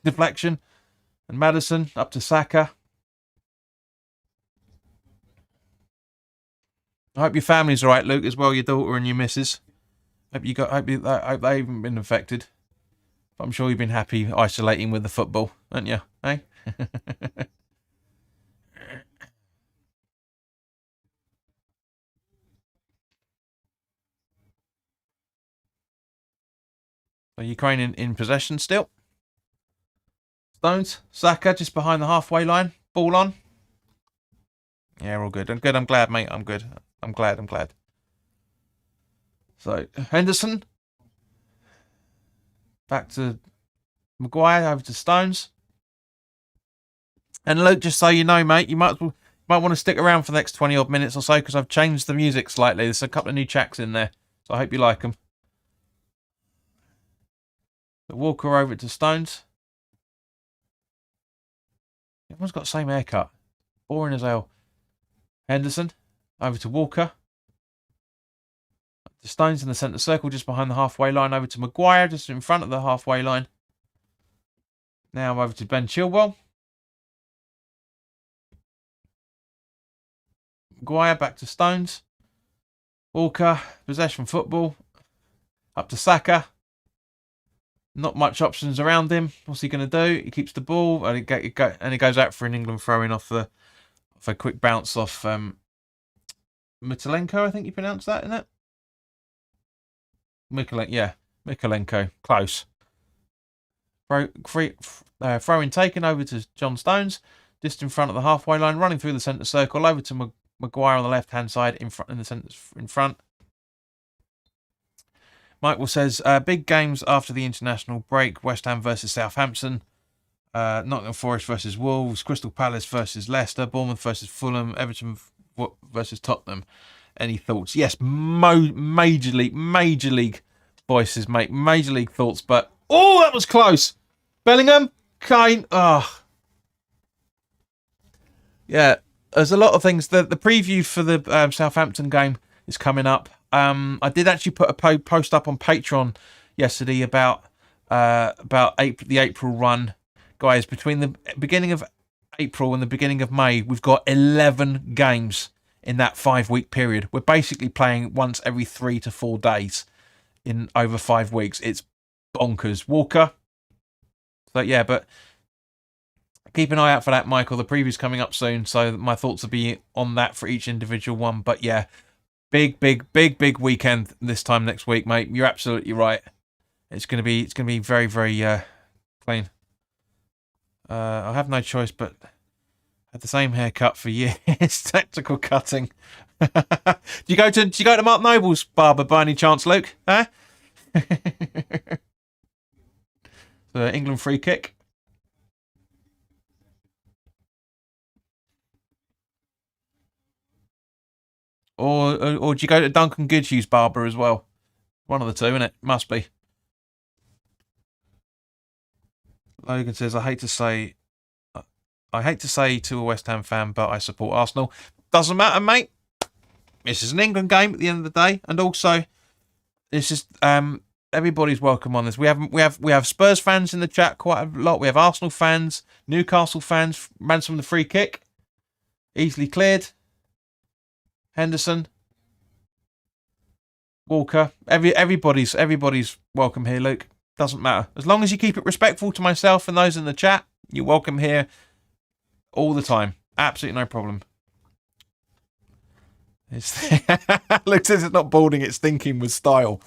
deflection, and Maddison up to Saka. I hope your family's all right, Luke, as well. Your daughter and your missus. Hope hope they haven't been infected. But I'm sure you've been happy isolating with the football, haven't you? Eh? So Ukraine in possession still. Stones, Saka just behind the halfway line. Ball on. Yeah, all good. I'm good. I'm glad, mate. I'm good. I'm glad. I'm glad. So Henderson back to Maguire, over to Stones. And Luke, just so you know, mate, you might want to stick around for the next 20 odd minutes or so because I've changed the music slightly. There's a couple of new tracks in there, so I hope you like them. Walker over to Stones. Everyone's got the same haircut. Boring as hell. Henderson over to Walker. The Stones in the centre circle, just behind the halfway line. Over to Maguire, just in front of the halfway line. Now over to Ben Chilwell. Maguire back to Stones. Walker, possession football. Up to Saka. Not much options around him. What's he going to do? He keeps the ball and he goes out for an England throw-in off a quick bounce off Mitalenko, I think you pronounced that, isn't it? Mikalenko. Close. Throw-in taken over to John Stones, just in front of the halfway line, running through the centre circle, over to Maguire on the left-hand side, in the centre in front. Michael says, big games after the international break. West Ham versus Southampton. Nottingham Forest versus Wolves. Crystal Palace versus Leicester. Bournemouth versus Fulham. Everton versus Tottenham. Any thoughts? Yes, major league voices, mate. Major league thoughts, but... Oh, that was close! Bellingham? Kane? Oh. Yeah, there's a lot of things. The preview for the Southampton game is coming up. I did actually put a post up on Patreon yesterday about the April run. Guys, between the beginning of April and the beginning of May, we've got 11 games in that 5-week period. We're basically playing once every 3 to 4 days in over 5 weeks. It's bonkers. Walker. So, yeah, but keep an eye out for that, Michael. The preview's coming up soon, so my thoughts will be on that for each individual one. But, yeah. Big weekend this time next week, mate. You're absolutely right. It's gonna be very, very clean. I have no choice but have the same haircut for years. Tactical cutting. Do you go to Mark Noble's barber by any chance, Luke? Huh? The England free kick. Or do you go to Duncan Goodhue's barber as well? One of the two, isn't it? Must be. Logan says, I hate to say to a West Ham fan, but I support Arsenal. Doesn't matter, mate. This is an England game at the end of the day, and also this is everybody's welcome on this. We have Spurs fans in the chat quite a lot. We have Arsenal fans, Newcastle fans. Ransom the free kick, easily cleared. Henderson, Walker, everybody's welcome here, Luke. Doesn't matter. As long as you keep it respectful to myself and those in the chat, you're welcome here all the time. Absolutely no problem. Luke says it's not balding, it's thinking with style.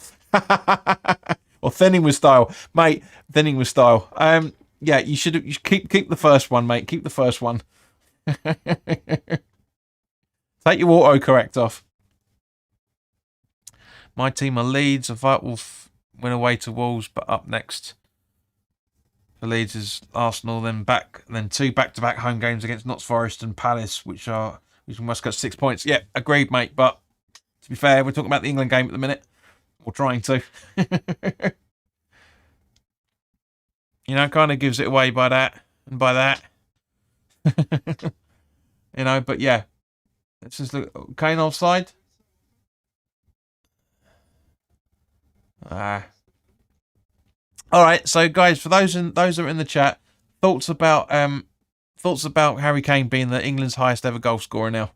Or thinning with style. Mate, thinning with style. Yeah, you should keep the first one, mate. Keep the first one. Take your autocorrect off. My team are Leeds. A fight will win away to Wolves, but up next for Leeds is Arsenal. Then two back-to-back home games against Notts Forest and Palace, which must get 6 points. Yeah, agreed, mate. But to be fair, we're talking about the England game at the minute. We're trying to. Kind of gives it away by that and by that. But yeah. Let's just look. Kane offside. All right, so guys, for those that are in the chat, thoughts about Harry Kane being England's highest ever goal scorer now.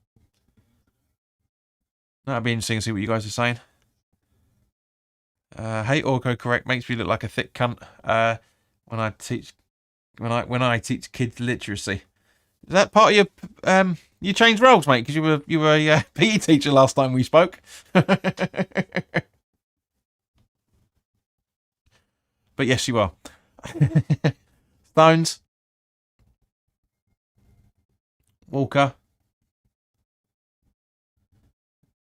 That'll be interesting to see what you guys are saying. Hate autocorrect makes me look like a thick cunt. When I teach kids literacy. Is that part of your you changed roles, mate? Because you were a PE teacher last time we spoke. But yes, you are. Stones. Walker.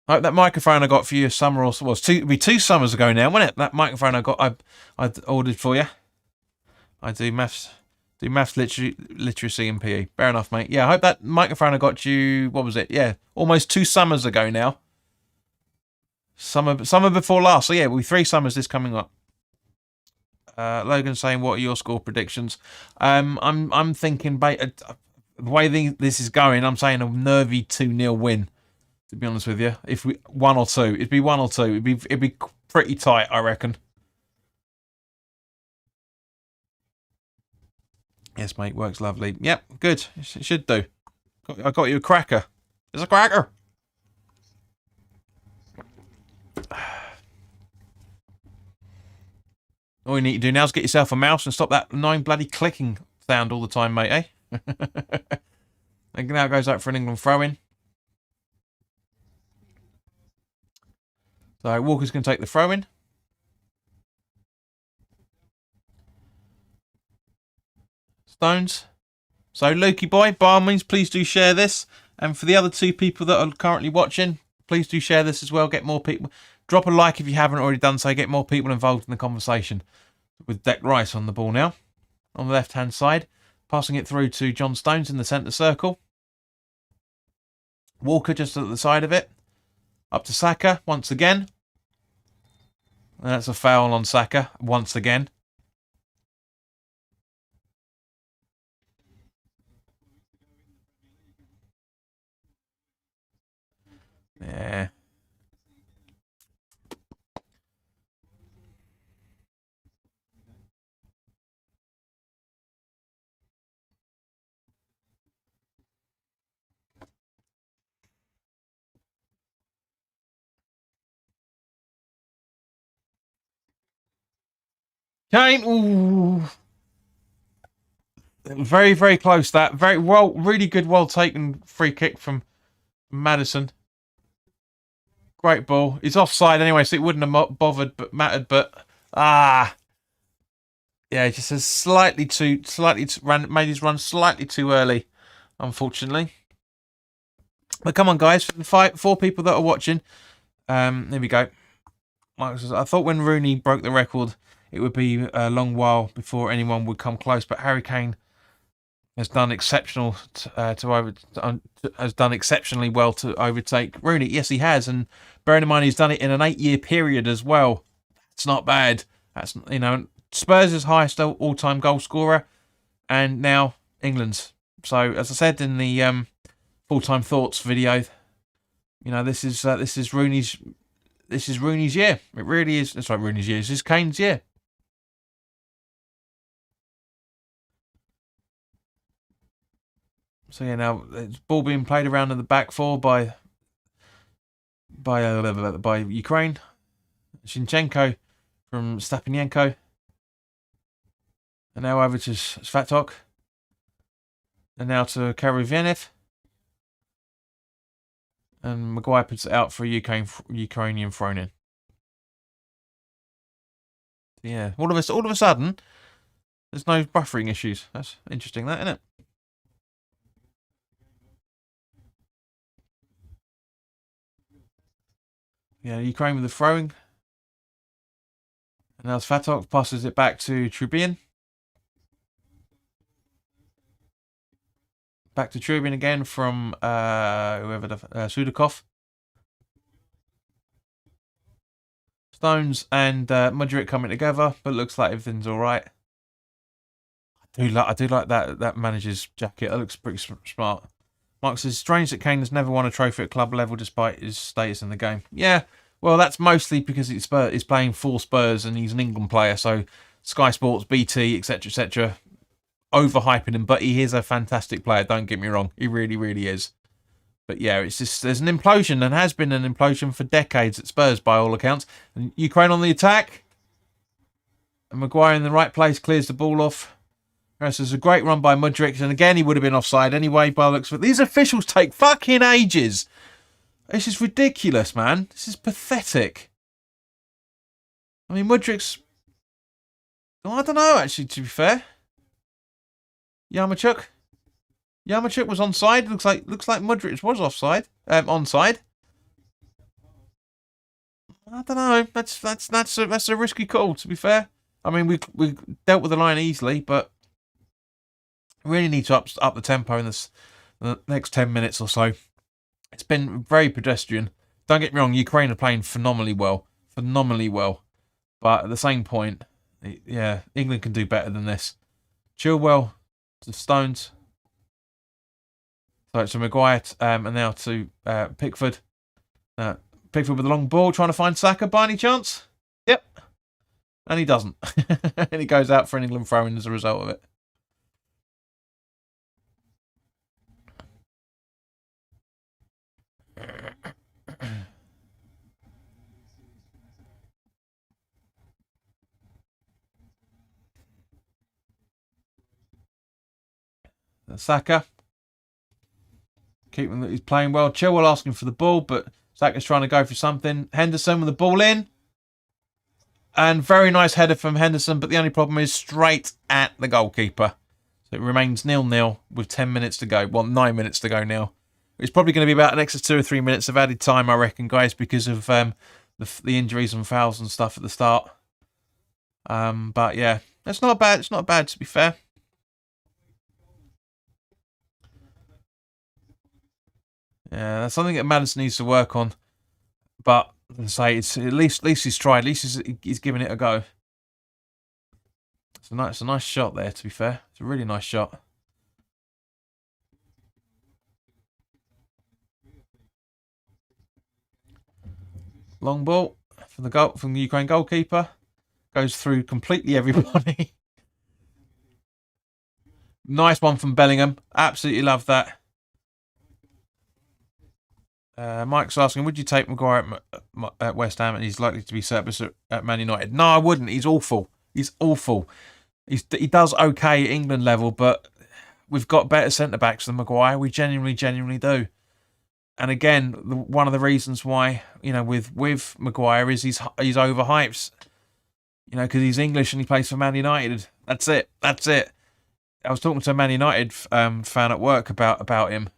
I hope that microphone I got for you a summer or so was it'd be 2 summers ago now, wasn't it? That microphone I ordered for you. I do maths literacy and PE. Fair enough, mate. Yeah, I hope that microphone I got you, what was it? Yeah, almost 2 summers ago now. Summer before last. So yeah, we'll be 3 summers this coming up. Logan saying, what are your score predictions? I'm thinking the way this is going, I'm saying a nervy 2-0 win. To be honest with you, if we 1 or 2, it'd be 1 or 2. It'd be pretty tight, I reckon. Yes, mate, works lovely. Yep, good. It should do. I got you a cracker. It's a cracker. All you need to do now is get yourself a mouse and stop that annoying bloody clicking sound all the time, mate, eh? And now goes out for an England throw-in. So Walker's going to take the throw-in. Stones. So Lukey boy, by all means, please do share this. And for the other 2 people that are currently watching, please do share this as well. Get more people. Drop a like if you haven't already done so. Get more people involved in the conversation. With Deck Rice on the ball now. On the left-hand side. Passing it through to John Stones in the centre circle. Walker just at the side of it. Up to Saka once again. And that's a foul on Saka once again. Yeah. Kane, ooh. Very, very close that. Very well, really good, well taken free kick from Maddison. Great ball. He's offside anyway, so it wouldn't have mattered, but yeah, just made his run slightly too early, unfortunately. But come on, guys, 4 people that are watching. There we go. I thought when Rooney broke the record, it would be a long while before anyone would come close. But Harry Kane has done exceptionally well to overtake Rooney. Yes, he has, and bearing in mind he's done it in an 8-year period as well. It's not bad. That's Spurs' highest all-time goal scorer, and now England's. So as I said in the full-time thoughts video, this is Rooney's year. It really is. It's like Rooney's year. This is Kane's year. So yeah, now it's ball being played around in the back 4 by Ukraine. Shinchenko from Stepanenko. And now over to Svatok. And now to Karavienev. And Maguire puts it out for a Ukrainian thrown in. Yeah, all of a sudden, there's no buffering issues. That's interesting, that, isn't it? Yeah, Ukraine with the throwing. And now Svatok passes it back to Trubin. Back to Trubin again from Sudakov. Stones and Mudryk coming together, but looks like everything's all right. I do like that manager's jacket. It looks pretty smart. Mark says, strange that Kane has never won a trophy at club level despite his status in the game. Yeah, well, that's mostly because he's playing for Spurs and he's an England player, so Sky Sports, BT, etc., overhyping him, but he is a fantastic player, don't get me wrong. He really, really is. But yeah, it's just there's an implosion and has been an implosion for decades at Spurs by all accounts. And Ukraine on the attack. And Maguire in the right place clears the ball off. This is a great run by Mudryk, and again he would have been offside anyway by the looks of it. These officials take fucking ages. This is ridiculous, man. This is pathetic. I mean, Mudryk's... I don't know, actually, to be fair. Yaremchuk was onside. Looks like Mudryk was offside. Onside. I don't know. That's a risky call, to be fair. I mean, we dealt with the line easily, but we really need to up the tempo in the next 10 minutes or so. It's been very pedestrian. Don't get me wrong, Ukraine are playing phenomenally well. But at the same point, yeah, England can do better than this. Chilwell to Stones. So it's Maguire and now to Pickford. Pickford with the long ball, trying to find Saka by any chance? Yep. And he doesn't. And he goes out for an England throw-in as a result of it. Saka. He's playing well. Chilwell asking for the ball, but Saka's trying to go for something. Henderson with the ball in. And very nice header from Henderson, but the only problem is straight at the goalkeeper. So it remains 0-0 with 10 minutes to go. Well, 9 minutes to go now. It's probably going to be about an extra 2 or 3 minutes of added time, I reckon, guys, because of the injuries and fouls and stuff at the start. But yeah, it's not bad. It's not bad, to be fair. Yeah, that's something that Maddison needs to work on. But as I say, it's at least he's tried. At least he's given it a go. It's a nice shot there, to be fair. It's a really nice shot. Long ball from the Ukraine goalkeeper. Goes through completely everybody. Nice one from Bellingham. Absolutely love that. Mike's asking, would you take Maguire at West Ham and he's likely to be surplus at Man United? No, I wouldn't. He's awful. He does okay at England level, but we've got better centre-backs than Maguire. We genuinely do. And again, one of the reasons why, with Maguire is he's overhyped. Because he's English and he plays for Man United. That's it. I was talking to a Man United fan at work about him.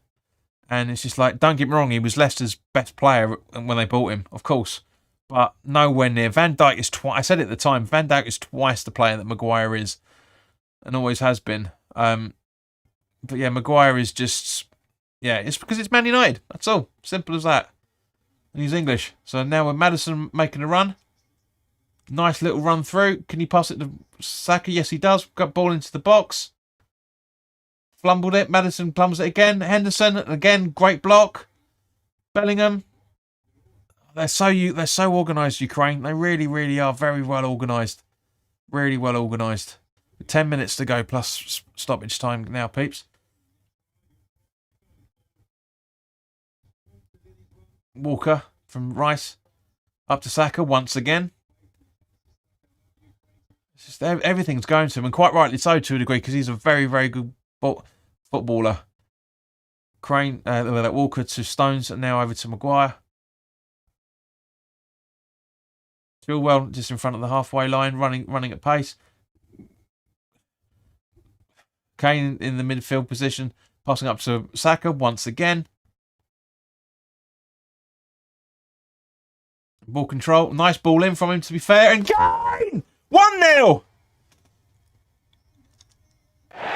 And it's just like, don't get me wrong, he was Leicester's best player when they bought him, of course. But nowhere near. Van Dijk is I said it at the time, Van Dijk is twice the player that Maguire is. And always has been. But yeah, Maguire is just... Yeah, it's because it's Man United. That's all. Simple as that. And he's English. So now with Maddison making a run. Nice little run through. Can he pass it to Saka? Yes, he does. Got ball into the box. Flumbled it. Maddison plums it again. Henderson again. Great block. Bellingham. They're so organised, Ukraine. They really are very well organised. Really well organised. 10 minutes to go plus stoppage time now, peeps. Walker from Rice up to Saka once again. It's just everything's going to him, and quite rightly so to a degree, because he's a very good footballer. Crane, Walker to Stones, and now over to Maguire. Chilwell just in front of the halfway line, running at pace. Kane in the midfield position, passing up to Saka once again. Ball control, nice ball in from him, to be fair, and Kane! 1-0!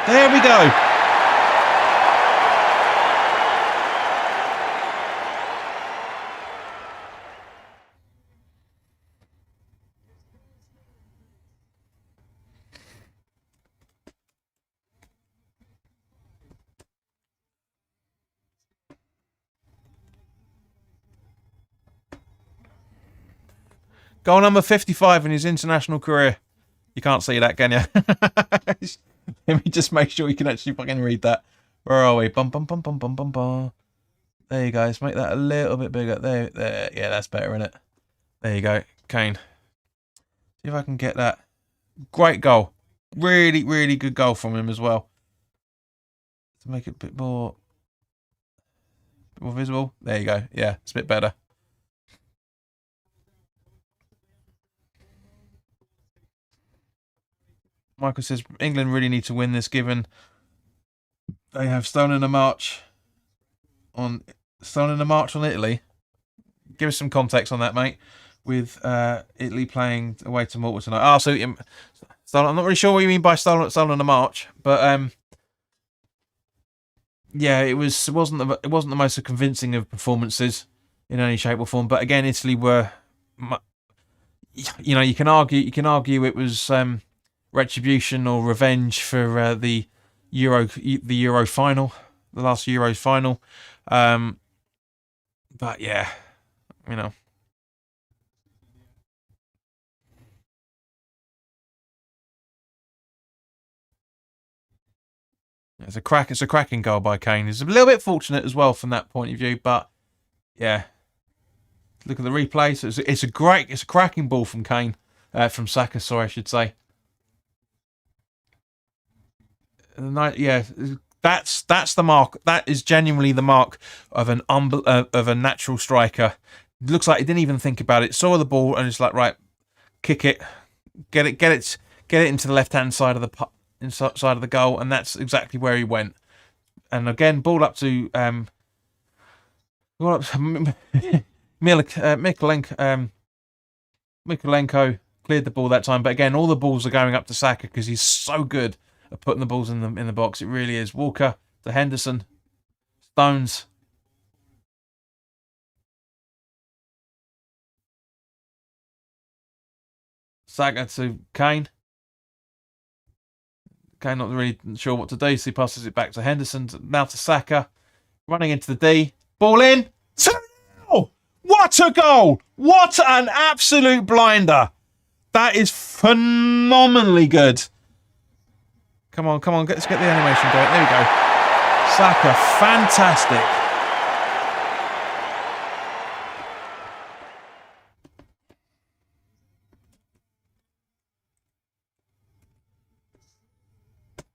There we go. Goal number 55 in his international career. You can't see that, can you? Let me just make sure you can actually fucking read that. Where are we? Bum, bum, bum, bum, bum, bum, bum. There you go. Let's make that a little bit bigger. There. Yeah, that's better, isn't it? There you go. Kane. See if I can get that. Great goal. Really, really good goal from him as well. To make it a bit more visible. There you go. Yeah, it's a bit better. Michael says England really need to win this, given they have stolen a march on Italy. Give us some context on that, mate. With Italy playing away to Malta tonight. Oh, so I'm not really sure what you mean by stolen a march, but yeah, it wasn't the most convincing of performances in any shape or form. But again, Italy were, you know, you can argue it was retribution or revenge for the Euro final, the last Euro final. But yeah, you know. It's a cracking goal by Kane. It's a little bit fortunate as well from that point of view, but yeah. Look at the replay. So it's a cracking ball from Kane, from Saka. Sorry, I should say. Yeah, that's the mark. That is genuinely the mark of a natural striker. It looks like he didn't even think about it. Saw the ball and it's like, right, kick it, get it into the left hand side of the goal, and that's exactly where he went. And again, ball up to Mikolenko cleared the ball that time, but again, all the balls are going up to Saka because he's so good at putting the balls in the box. It really is. Walker to Henderson, Stones. Saka to Kane. Kane not really sure what to do, so he passes it back to Henderson. Now to Saka. Running into the D. Ball in. 2-0! What a goal! What an absolute blinder. That is phenomenally good. Come on. Let's get the animation going. There we go. Saka, fantastic.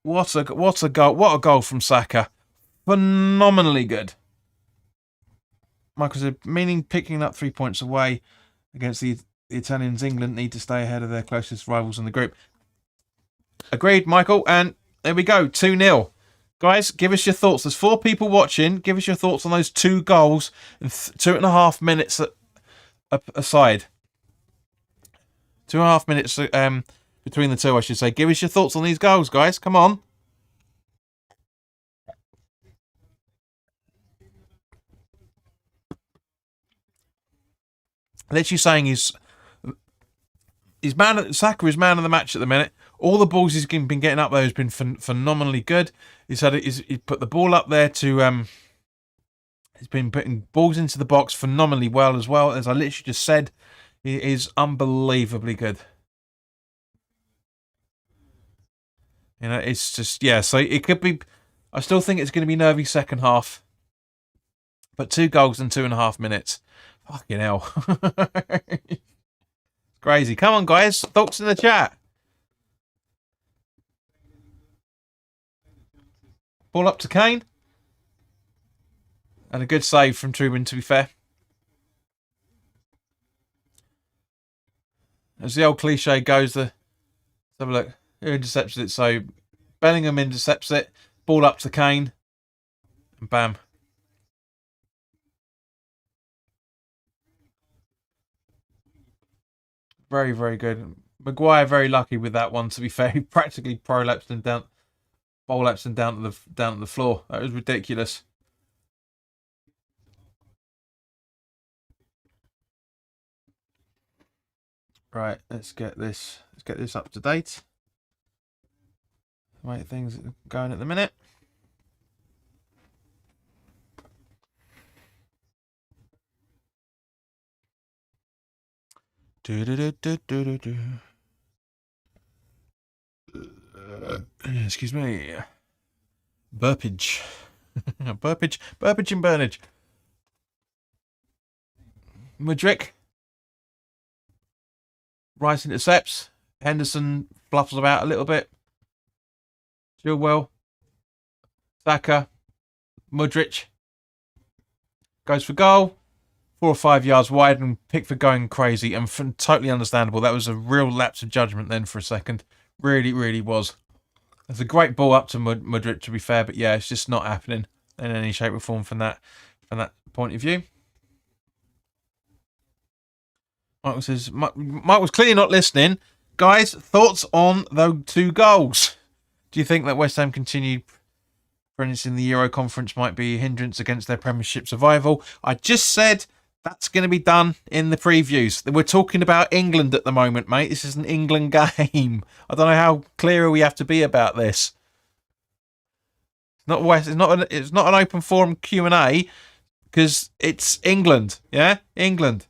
What a goal! What a goal from Saka! Phenomenally good. Michael said, meaning picking up 3 points away against the Italians. England need to stay ahead of their closest rivals in the group. Agreed, Michael. And there we go, 2-0. Guys, give us your thoughts. There's 4 people watching. Give us your thoughts on those 2 goals in 2.5 minutes aside. 2.5 minutes between the two, I should say. Give us your thoughts on these goals, guys. Come on. Literally saying Saka is man of the match at the minute. All the balls he's been getting up there has been phenomenally good. He's put the ball up there to he's been putting balls into the box phenomenally well as well. As I literally just said, he is unbelievably good. You know, it's just, yeah, so it could be, I still think it's going to be nervy second half. But 2 goals in 2.5 minutes. Fucking hell. Crazy. Come on, guys. Thoughts in the chat. Ball up to Kane. And a good save from Trubin, to be fair. As the old cliche goes, let's have a look. Who intercepts it? So Bellingham intercepts it. Ball up to Kane. And bam. Very, very good. Maguire very lucky with that one, to be fair. He practically prolapsed him down, bowl-lapsed him down to the floor. That was ridiculous. Right, let's get this up to date. The way things are going at the minute. Excuse me. Burpage. Burpage and burnage. Mudryk. Rice intercepts. Henderson fluffs about a little bit. Chilwell. Saka. Mudryk. Goes for goal. 4 or 5 yards wide and Pickford going crazy and totally understandable. That was a real lapse of judgment then for a second. Really, really was. It's a great ball up to Mudryk, to be fair, but yeah, it's just not happening in any shape or form from that point of view. Michael says, Mike was clearly not listening. Guys, thoughts on those 2 goals? Do you think that West Ham continued presence in the Euro Conference might be a hindrance against their Premiership survival? I just said that's going to be done in the previews. We're talking about England at the moment, mate. This is an England game. I don't know how clear we have to be about this. It's not an open forum Q&A because it's England. Yeah, England.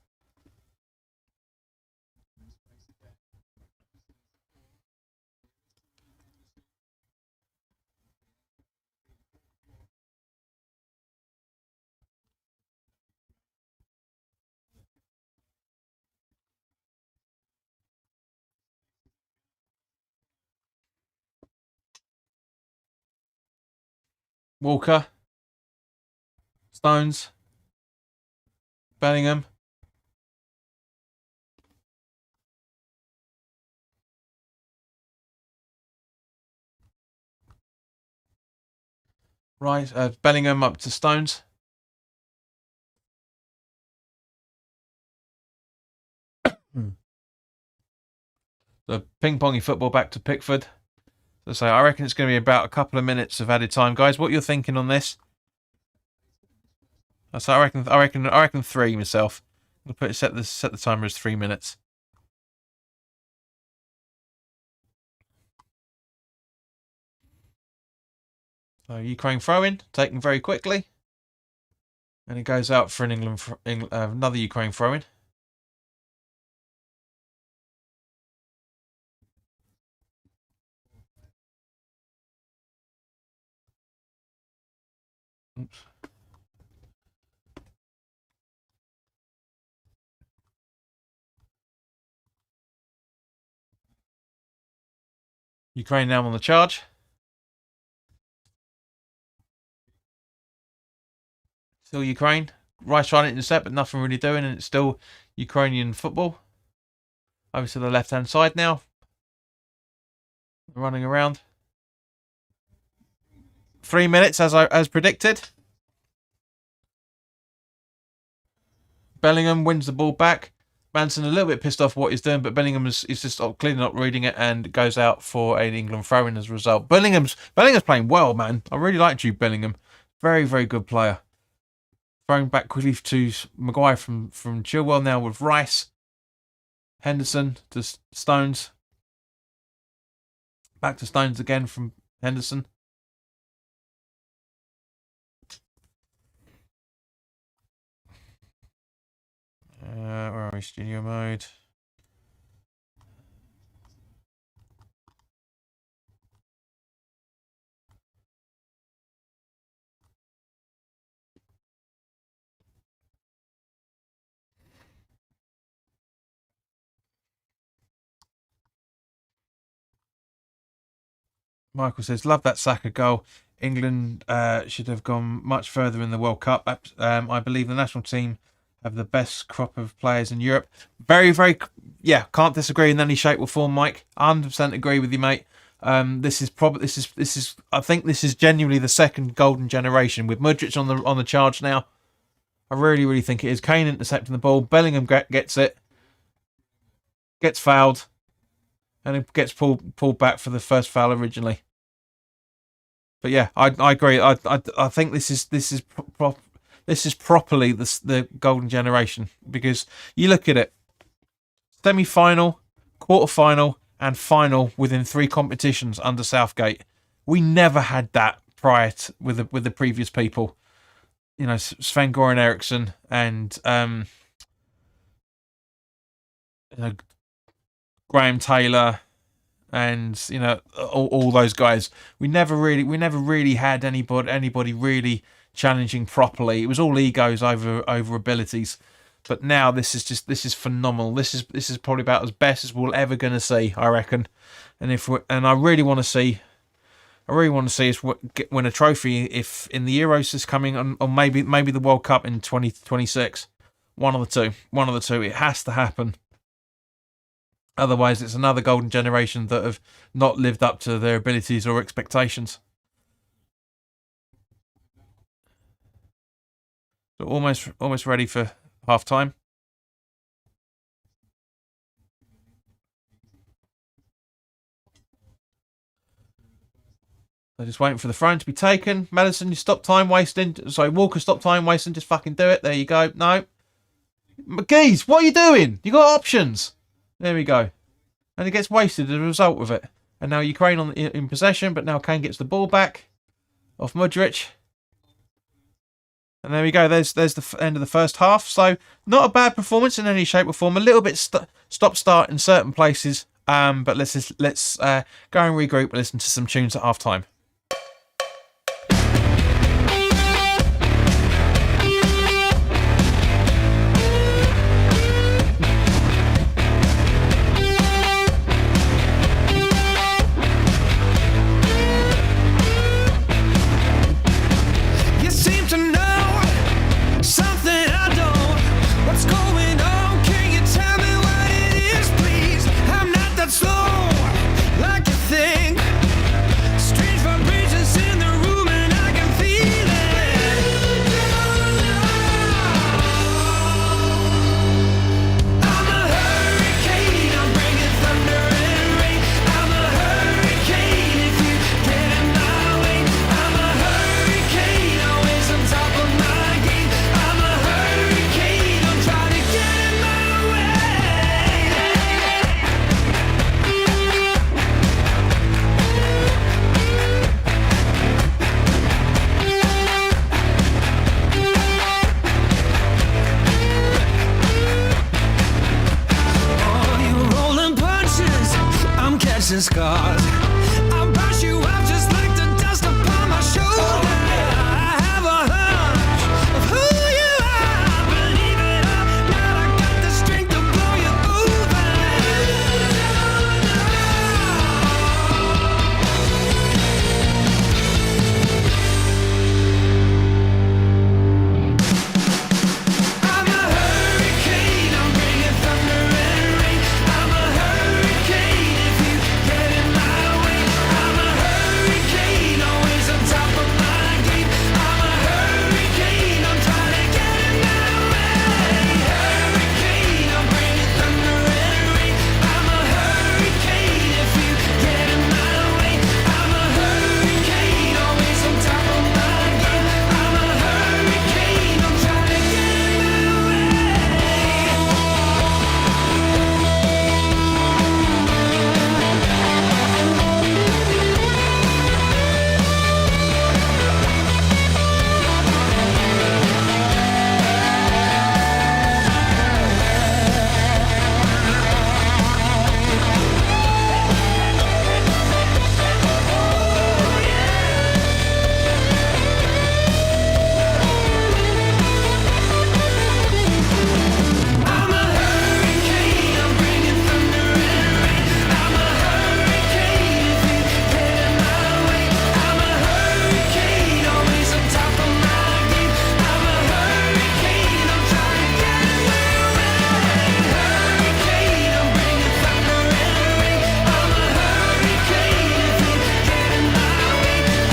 Walker, Stones, Bellingham. Right, Bellingham up to Stones. The ping-pongy football back to Pickford. So I reckon it's going to be about a couple of minutes of added time, guys. What you're thinking on this? So I reckon 3 myself. I'll set the timer as 3 minutes. So Ukraine throw-in, taken very quickly. And it goes out for another Ukraine throw-in. Oops. Ukraine now on the charge. Still Ukraine. Rice trying to intercept, but nothing really doing, and it's still Ukrainian football. Over to the left-hand side now. Running around. 3 minutes as predicted. Bellingham wins the ball back. Manson a little bit pissed off what he's doing, but Bellingham is just clearly not reading it and goes out for an England throw-in as a result. Bellingham's playing well, man. I really like Jude Bellingham. Very, very good player. Throwing back quickly to Maguire from Chilwell now with Rice. Henderson to Stones. Back to Stones again from Henderson. Where are we? Studio mode. Michael says, love that Saka goal. England should have gone much further in the World Cup. I believe the national team have the best crop of players in Europe. Very, very, yeah, can't disagree in any shape or form, Mike. 100% agree with you, mate. This is I think this is genuinely the second golden generation with Mudryk on the charge now. I really, really think it is. Kane intercepting the ball. Bellingham gets it. Gets fouled. And it gets pulled back for the first foul originally. But yeah, I agree. I think this is properly the golden generation, because you look at it: semi-final, quarter-final, and final within 3 competitions under Southgate. We never had that prior with the previous people. You know, Sven-Goran Eriksson and Graham Taylor, and all those guys. We never really had anybody really challenging properly. It was all egos over abilities. But now this is phenomenal. This is probably about as best as we're ever going to see, I reckon. And I really want to see us win a trophy if in the Euros is coming, or maybe the World Cup in 2026. One of the two. It has to happen. Otherwise, it's another golden generation that have not lived up to their abilities or expectations. So almost ready for half time. They're just waiting for the throne to be taken. Madison, you stop time wasting. Sorry, Walker, stop time wasting. Just fucking do it. There you go. No. McGee's, what are you doing? You got options. There we go. And it gets wasted as a result of it. And now Ukraine in possession, but now Kane gets the ball back off Modric. And there we go. There's the end of the first half. So not a bad performance in any shape or form. A little bit stop-start in certain places. But let's go and regroup and listen to some tunes at half time. Scars. I'll brush you off just like the dust upon my shoulder. I have a hunch of who you are. Believe it or not, I got the strength to blow you over. I'm a hurricane, I'm bringing thunder and rain. I'm a hurricane if you get in my way. I'm a hurricane, always on top of my game. I'm a hurricane, I'm trying to get in my way. Hurricane, I'm bringing thunder and rain. I'm a hurricane if you get in my way. I'm a hurricane, always on top of my game. I'm a hurricane, I'm trying to get in my I'm a hurricane, I'm bringing thunder and rain. I'm a hurricane if you get in my way. I'm a hurricane, always on top of my game. I'm a hurricane, I'm trying to get in my way. Hurricane, I'm bringing thunder and rain. I'm a hurricane if you get in my way. I'm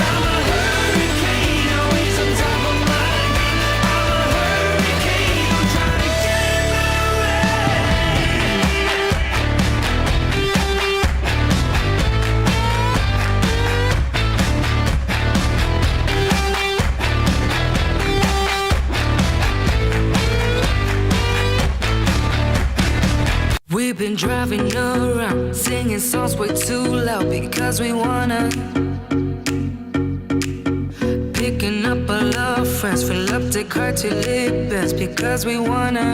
a hurricane, always on top of my game. I'm a hurricane, I'm trying to get in my way. We've been driving around, singing songs way too loud because we wanna. Picking up all our friends, fill up the car till it bends because we wanna.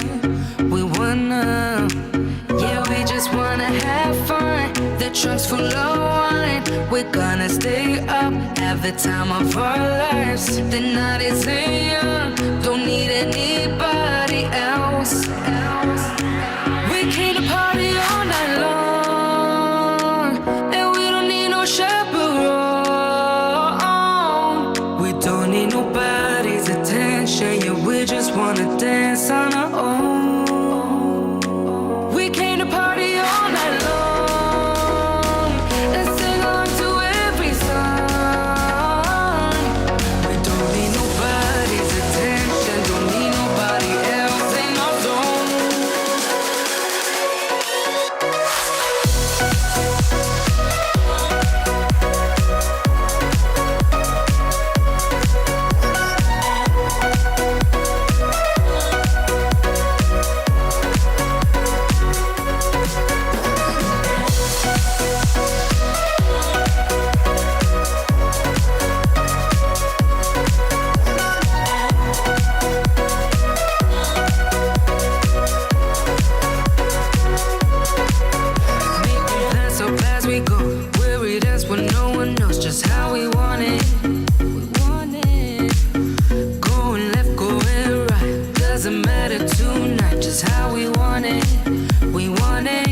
Yeah, we just wanna have fun. The trunk's full of wine. We're gonna stay up, have the time of our lives. The night is young, don't need anybody. nobody else. We came to party all night long, and we don't need no chaperone. We don't need nobody's attention, yeah, we just wanna dance on our own. We came to party all night long and sing along to every song. We don't need nobody's attention, don't need nobody else in our zone. So fast we go, where we dance when no one knows just how we want it. We want it. Going left, going right, doesn't matter tonight, just how we want it. We want it.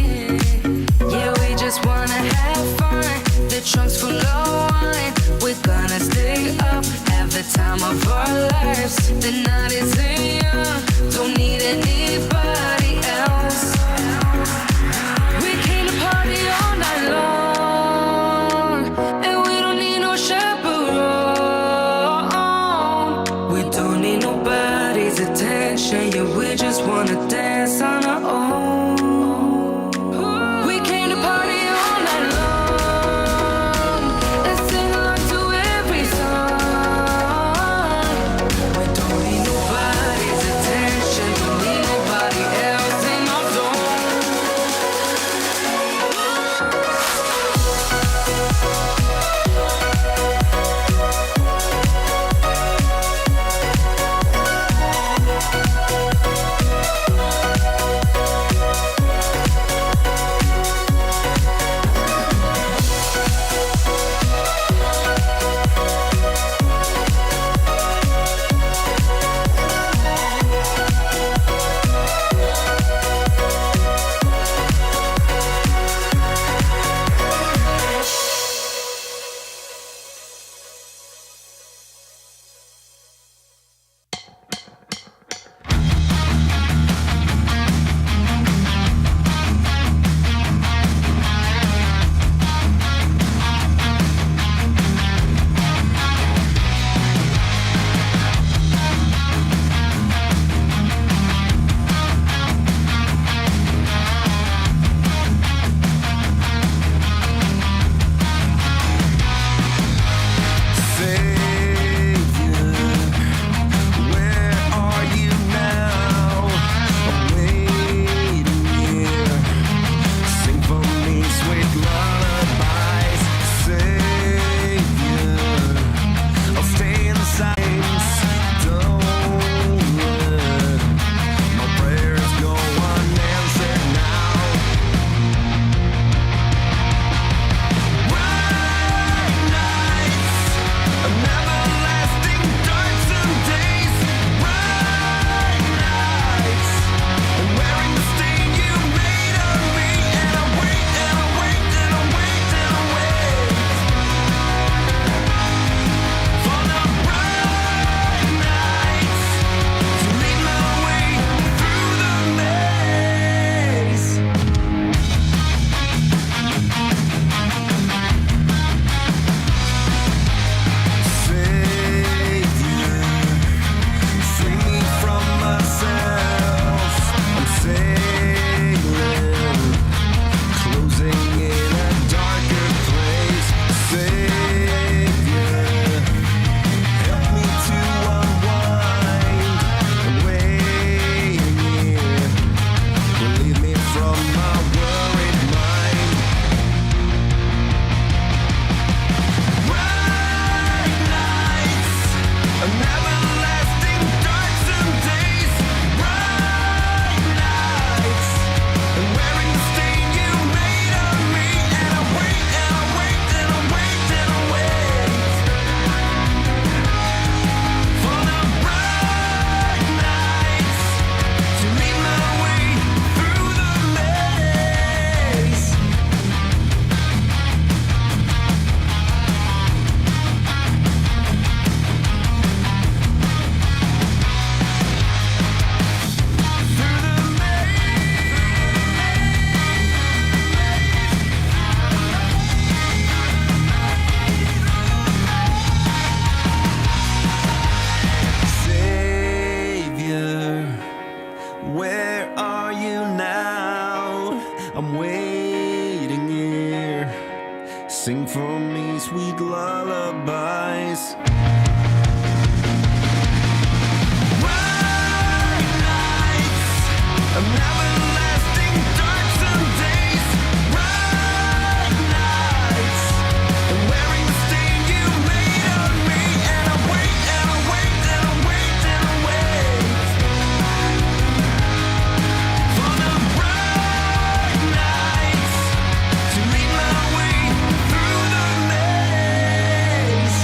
Yeah, we just wanna have fun. The trunk's full of wine. We're gonna stay up, have the time of our lives. The night is young, don't need anybody else. We came to party all night long, and we don't need no chaperone. We don't need nobody's attention, yeah, we just wanna dance on our own. We came to party all night long and sing along to every song. We don't need nobody's attention, don't need nobody else in our zone. days. Bright nights, everlasting darksome days. Bright nights, and wearing the stain you made on me. And I wait, and I wait, and I wait, and I wait for the bright nights to lead my way through the maze.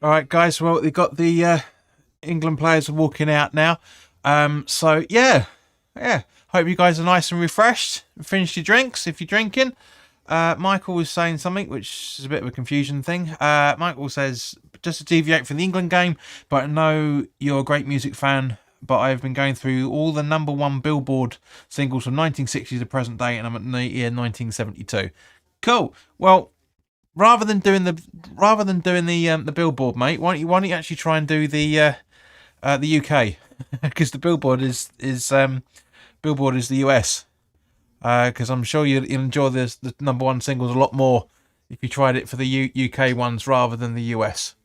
All right, guys. Well, we've got the England players walking out now. So yeah. Hope you guys are nice and refreshed. Finished your drinks if you're drinking. Michael was saying something, which is a bit of a confusion thing. Michael says, just to deviate from the England game, but I know you're a great music fan, but I've been going through all the #1 Billboard singles from 1960 to present day, and I'm at the year 1972. Cool. Well, rather than doing the Billboard, mate, why don't you actually try and do the UK, because the Billboard is Billboard is the US. Because I'm sure you'll enjoy the #1 singles a lot more if you tried it for the UK ones rather than the US.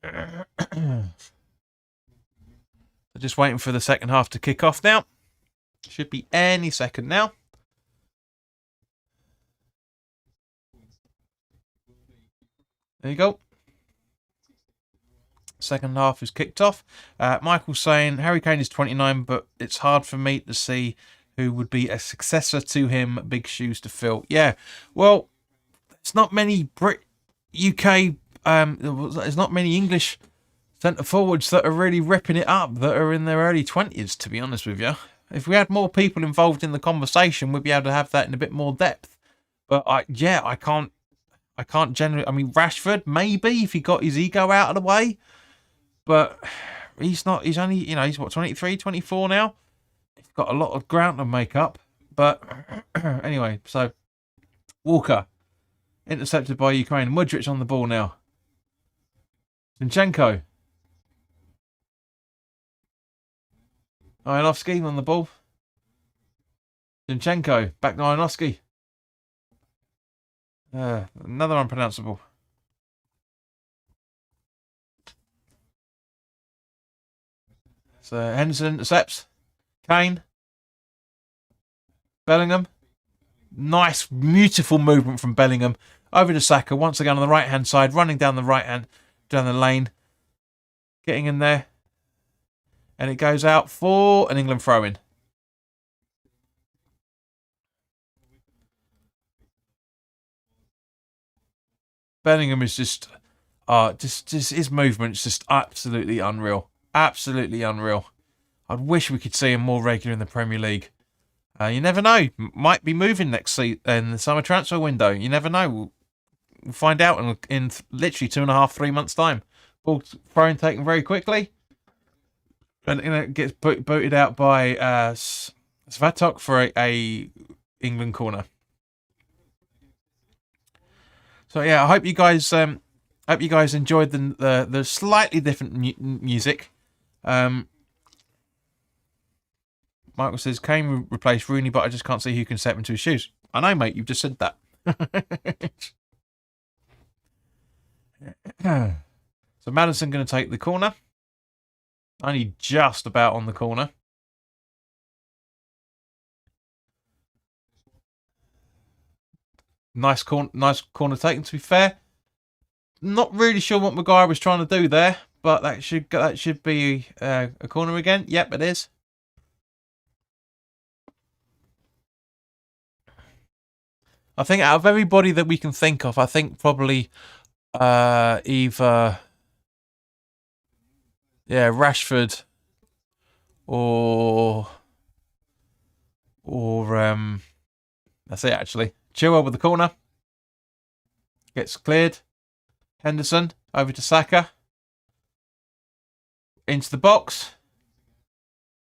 So just waiting for the second half to kick off now. Should be any second now. There you go. Second half is kicked off. Michael's saying Harry Kane is 29, but it's hard for me to see who would be a successor to him. Big shoes to fill. Yeah, well, it's not many UK. There's not many English centre forwards that are really ripping it up that are in their early 20s. To be honest with you, if we had more people involved in the conversation, we'd be able to have that in a bit more depth. But I can't generally. I mean, Rashford maybe if he got his ego out of the way. But he's not, he's only, he's what, 23, 24 now? He's got a lot of ground to make up. But anyway, so Walker, intercepted by Ukraine. Mudryk on the ball now. Zinchenko. Ionovsky on the ball. Zinchenko, back to Ionovsky. Another unpronounceable. So Henderson intercepts. Kane. Bellingham. Nice, beautiful movement from Bellingham. Over to Saka, once again on the right-hand side, running down down the lane. Getting in there. And it goes out for an England throw-in. Bellingham is just his movement's just absolutely unreal. Absolutely unreal. I wish we could see him more regular in the Premier League. You never know. Might be moving next season in the summer transfer window. You never know. We'll find out in literally 2.5, 3 months' time. Ball thrown taken very quickly. And it gets booted out by Svatok for a England corner. So yeah, I hope you guys enjoyed the slightly different music. Michael says Kane replaced Rooney, but I just can't see who can step into his shoes. I know, mate. You've just said that. So Maddison going to take the corner. Only just about on the corner. Nice corner taken, to be fair. Not really sure what Maguire was trying to do there, but that should be a corner again. Yep, it is. I think out of everybody that we can think of, I think probably either Rashford or that's it actually. Chilwell with the corner. Gets cleared. Henderson over to Saka. Into the box.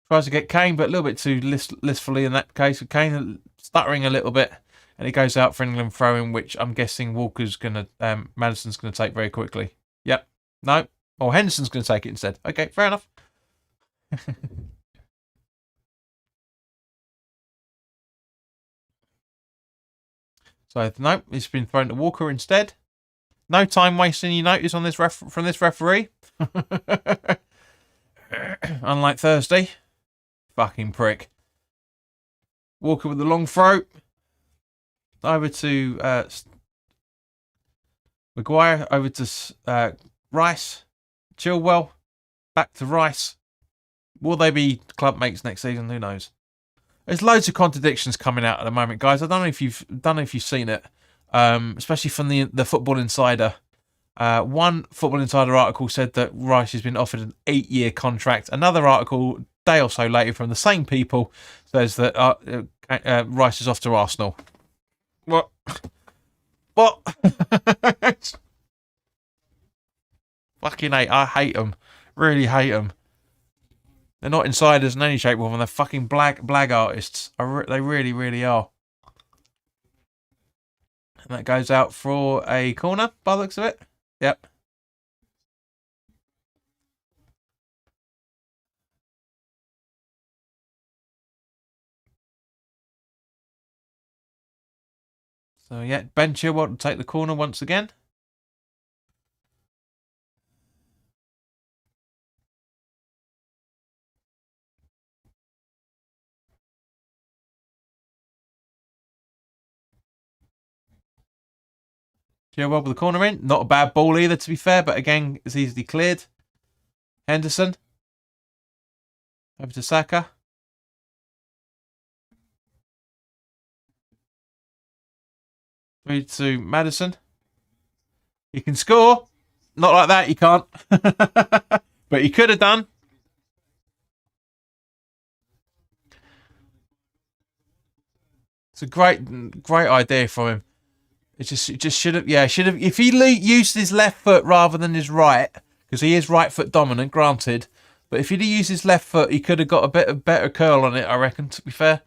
Tries to get Kane, but a little bit too listfully in that case. With Kane stuttering a little bit. And it goes out for England throwing, which I'm guessing Maddison's going to take very quickly. Yep. No. Or Henderson's going to take it instead. Okay, fair enough. So, no, it's been thrown to Walker instead. No time wasting, you notice, on this from this referee. Unlike Thursday. Fucking prick. Walker with the long throw. Over to Maguire. Over to Rice. Chilwell. Back to Rice. Will they be club mates next season? Who knows? There's loads of contradictions coming out at the moment, guys. I don't know if you've seen it. especially from the Football Insider. One Football Insider article said that Rice has been offered an 8-year contract. Another article, a day or so later, from the same people, says that Rice is off to Arsenal. What? What? Fucking hate. I hate them. Really hate them. They're not insiders in any shape or form. They're fucking blag artists. They really, really are. And that goes out for a corner, by the looks of it. Yep. So, yeah, Ben Chilwell will take the corner once again. Chilwell with the corner in. Not a bad ball either, to be fair, but again, it's easily cleared. Henderson. Over to Saka. Through to Maddison. He can score. Not like that, you can't. But he could have done. It's a great idea from him. It just should have, if he used his left foot rather than his right, because he is right foot dominant, granted. But if he'd used his left foot, he could have got a better curl on it, I reckon, to be fair.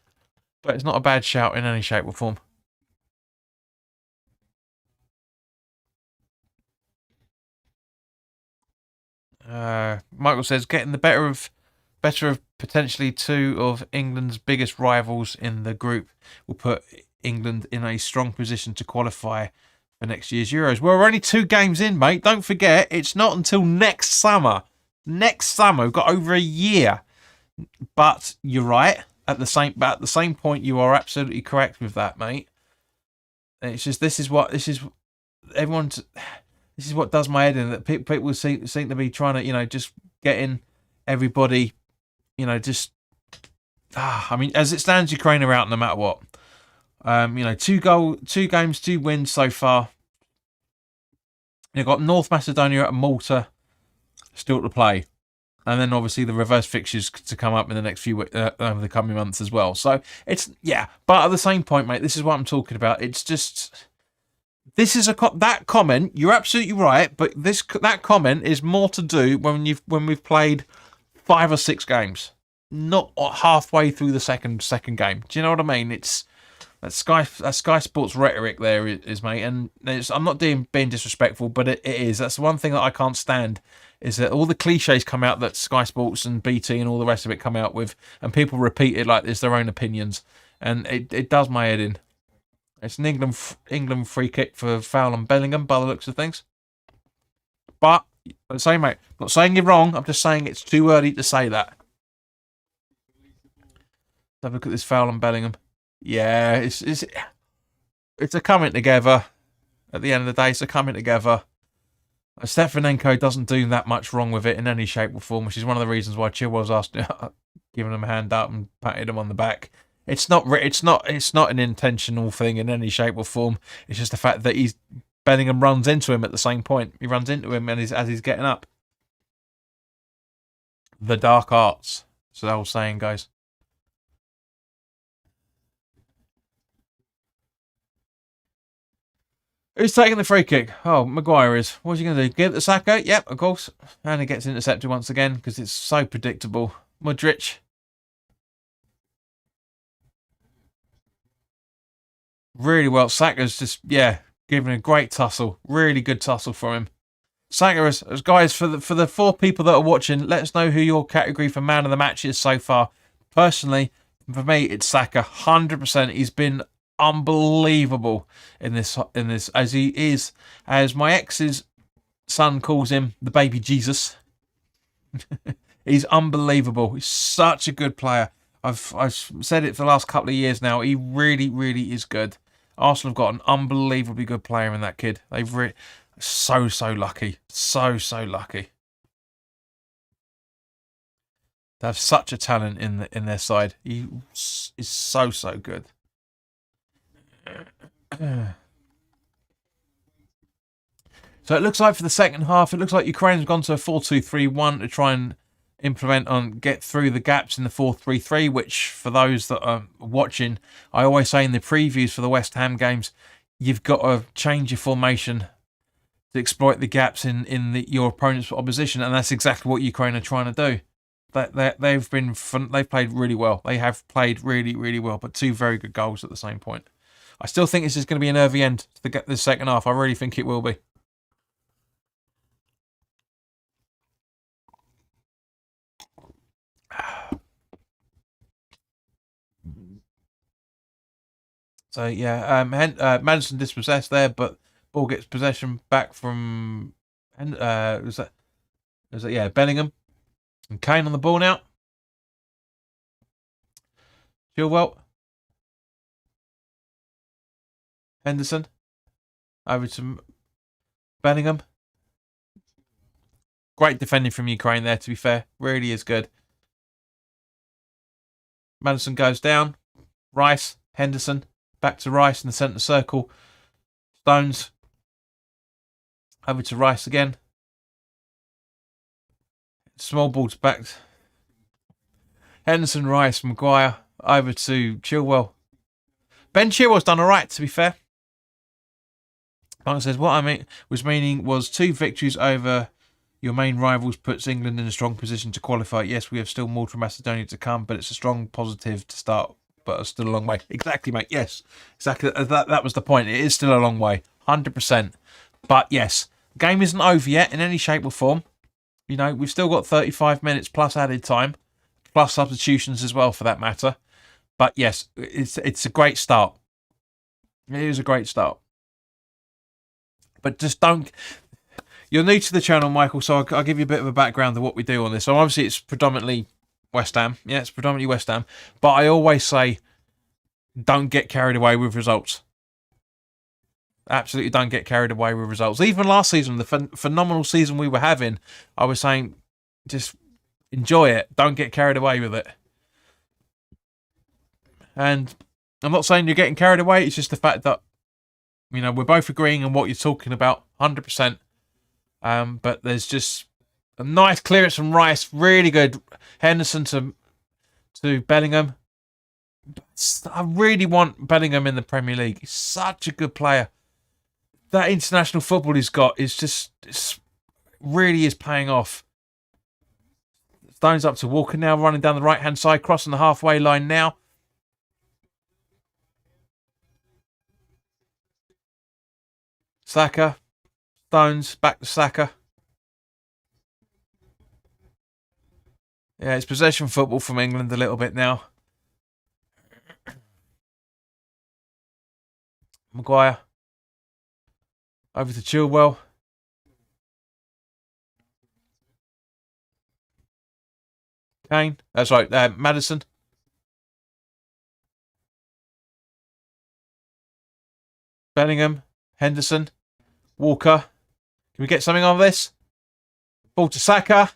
But it's not a bad shout in any shape or form. Michael says getting the better of potentially two of England's biggest rivals in the group will put England in a strong position to qualify for next year's Euros. Well, we're only 2 games in, mate. Don't forget, it's not until next summer. Next summer, we've got over a year. But you're right. At the same point, you are absolutely correct with that, mate. It's just this is what does my head in, that people seem to be trying to, just getting everybody, just. I mean, as it stands, Ukraine are out no matter what. 2 games, 2 wins so far. You've got North Macedonia and Malta still to play, and then obviously the reverse fixtures to come up in the next few over the coming months as well. So it's but at the same point, mate, this is what I'm talking about. It's just. This is that comment. You're absolutely right, but that comment is more to do when we've played 5 or 6 games, not halfway through the second game. Do you know what I mean? It's that Sky Sports rhetoric there is, mate. And I'm not being disrespectful, but it is. That's the one thing that I can't stand, is that all the cliches come out that Sky Sports and BT and all the rest of it come out with, and people repeat it like it's their own opinions, and it does my head in. It's an England free kick for foul on Bellingham by the looks of things. But, let's say, mate, I'm not saying you're wrong. I'm just saying it's too early to say that. Let's have a look at this foul on Bellingham. Yeah, it's a coming together. At the end of the day, it's a coming together. Stefanenko doesn't do that much wrong with it in any shape or form, which is one of the reasons why Chilwell's asked, giving him a hand up and patted him on the back. It's not an intentional thing in any shape or form. It's just the fact that Bellingham runs into him at the same point. He runs into him as he's getting up. The dark arts, so the old saying goes. Who's taking the free kick? Oh, Maguire is. What's he going to do? Give it to Saka? Yep, of course. And he gets intercepted once again because it's so predictable. Modric. Really well. Saka's just, giving a great tussle. Really good tussle from him. Saka, as guys, for the 4 people that are watching, let us know who your category for man of the match is so far. Personally, for me, it's Saka. 100%. He's been unbelievable in this, as he is, as my ex's son calls him, the baby Jesus. He's unbelievable. He's such a good player. I've said it for the last couple of years now. He really, really is good. Arsenal have got an unbelievably good player in that kid. They've so lucky. So lucky. They have such a talent in their side. He is so good. So it looks like for the second half, it looks like Ukraine's gone to a 4-2-3-1 to try and get through the gaps in the 4-3-3, which for those that are watching, I always say in the previews for the West Ham games, you've got to change your formation to exploit the gaps in your opponent's opposition, and that's exactly what Ukraine are trying to do. They've played really well. They have played really, really well, but 2 very good goals at the same point. I still think this is going to be an nervy end to get the second half. I really think it will be. So yeah, Madison dispossessed there, but ball gets possession back from Bellingham, and Kane on the ball now. Chilwell, Henderson, over to Bellingham. Great defending from Ukraine there, to be fair. Really is good. Madison goes down. Rice, Henderson, back to Rice in the centre circle. Stones, over to Rice again. Small ball to back. Henderson, Rice, Maguire, over to Chilwell. Ben Chilwell's done alright, to be fair. Mark says, what I meaning was 2 victories over your main rivals puts England in a strong position to qualify. Yes, we have still more from Macedonia to come, but it's a strong positive to start, but still a long way. Exactly, mate. Yes, exactly. That was the point. It is still a long way. 100%. But yes, the game isn't over yet in any shape or form. You know, we've still got 35 minutes plus added time, plus substitutions as well, for that matter. But yes, it's a great start. It is a great start. But just don't... You're new to the channel, Michael, so I'll give you a bit of a background of what we do on this. So obviously it's predominantly West Ham. Yeah, it's predominantly West Ham. But I always say, don't get carried away with results. Absolutely don't get carried away with results. Even last season, the phenomenal season we were having, I was saying, just enjoy it. Don't get carried away with it. And I'm not saying you're getting carried away. It's just the fact that, you know, we're both agreeing on what you're talking about, 100%. But there's just a nice clearance from Rice. Really good. Henderson to Bellingham. I really want Bellingham in the Premier League. He's such a good player. That international football he's got is just really is paying off. Stones up to Walker now, running down the right-hand side, crossing the halfway line now. Saka. Stones, back to Saka. Yeah, it's possession football from England a little bit now. Maguire. Over to Chilwell. Kane. That's right, Madison. Bellingham. Henderson. Walker. Can we get something on this? Ball to Saka.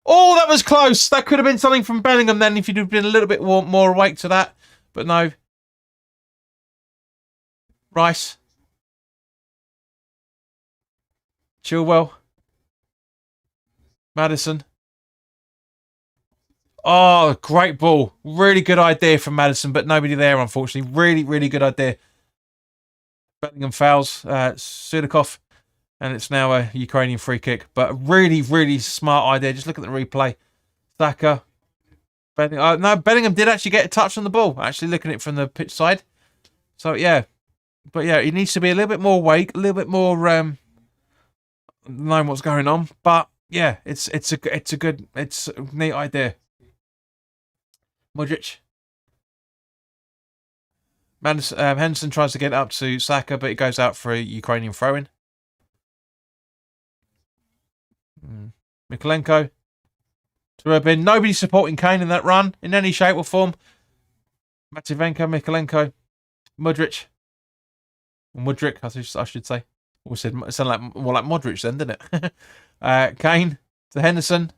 Oh, that was close. That could have been something from Bellingham then if you'd have been a little bit more awake to that. But no. Rice. Chilwell. Madison. Oh, great ball. Really good idea from Madison, but nobody there, unfortunately. Really, really good idea. Bellingham fouls Sudakov, and it's now a Ukrainian free kick. But a really, really smart idea. Just look at the replay. Saka. No, Bellingham did actually get a touch on the ball. Actually looking at it from the pitch side. So, yeah. But, yeah, he needs to be a little bit more awake, a little bit more knowing what's going on. But, yeah, it's a neat idea. Modric. Henderson tries to get up to Saka, but it goes out for a Ukrainian throw-in. Mikolenko. So there have been nobody supporting Kane in that run in any shape or form. Matvienko, Mikolenko, Modric. I should say. It sounded like more like Modric then, didn't it? Kane to Henderson.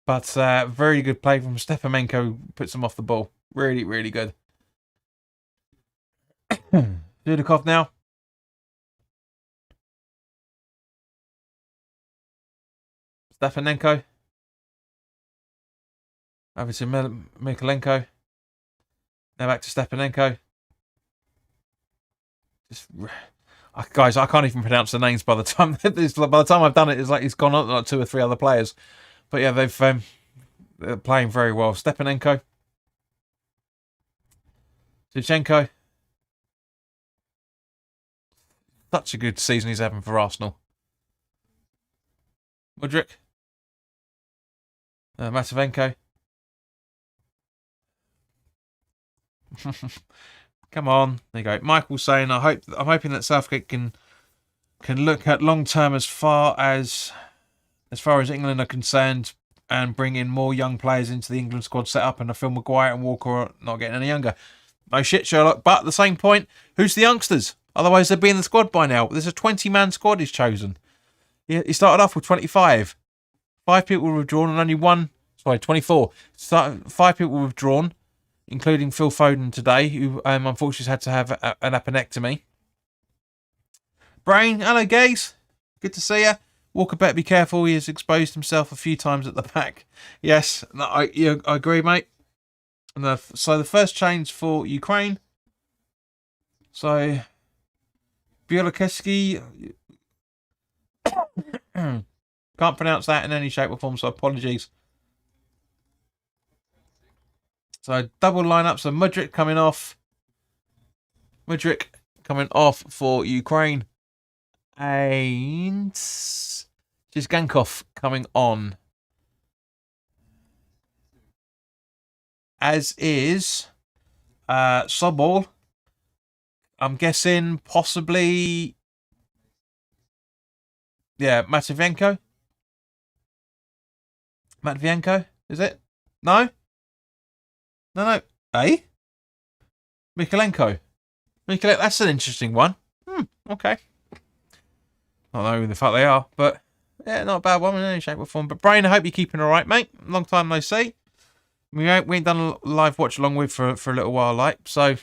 But very good play from Stepanenko. Puts him off the ball. Really, really good. Dudikov now. Stepanenko. Over to Mikalenko. Now back to Stepanenko. Guys, I can't even pronounce the names by the time by the time I've done it. It's like it's gone on like 2 or 3 other players. But yeah, they're playing very well. Stepanenko. Zinchenko. Such a good season he's having for Arsenal. Mudryk. Matavenko. Come on. There you go. Michael saying, I'm hoping that Southgate can look at long term as far as England are concerned and bring in more young players into the England squad setup, and I feel Maguire and Walker are not getting any younger. No shit, Sherlock. But at the same point, who's the youngsters? Otherwise, they'd be in the squad by now. There's a 20-man squad he's chosen. He started off with 25. 5 people were withdrawn and only 24. 5 people were withdrawn, including Phil Foden today, who unfortunately had to have an appendectomy. Brain, hello, guys. Good to see you. Walker better be careful. He has exposed himself a few times at the back. Yes, no, I agree, mate. And so the first change for Ukraine. So, Bielorusky. Can't pronounce that in any shape or form, so apologies. So double lineup. So Mudryk coming off. Mudryk coming off for Ukraine. And Zizgankov coming on. As is Sobol. I'm guessing possibly, yeah, Matvienko. Matvienko, is it? No? No. Eh? Mikalenko. That's an interesting one. Okay. I don't know who the fuck they are, but yeah, not a bad one in any shape or form. But Brain, I hope you're keeping all right, mate. Long time no see. We ain't done a live watch along with for a little while, like, so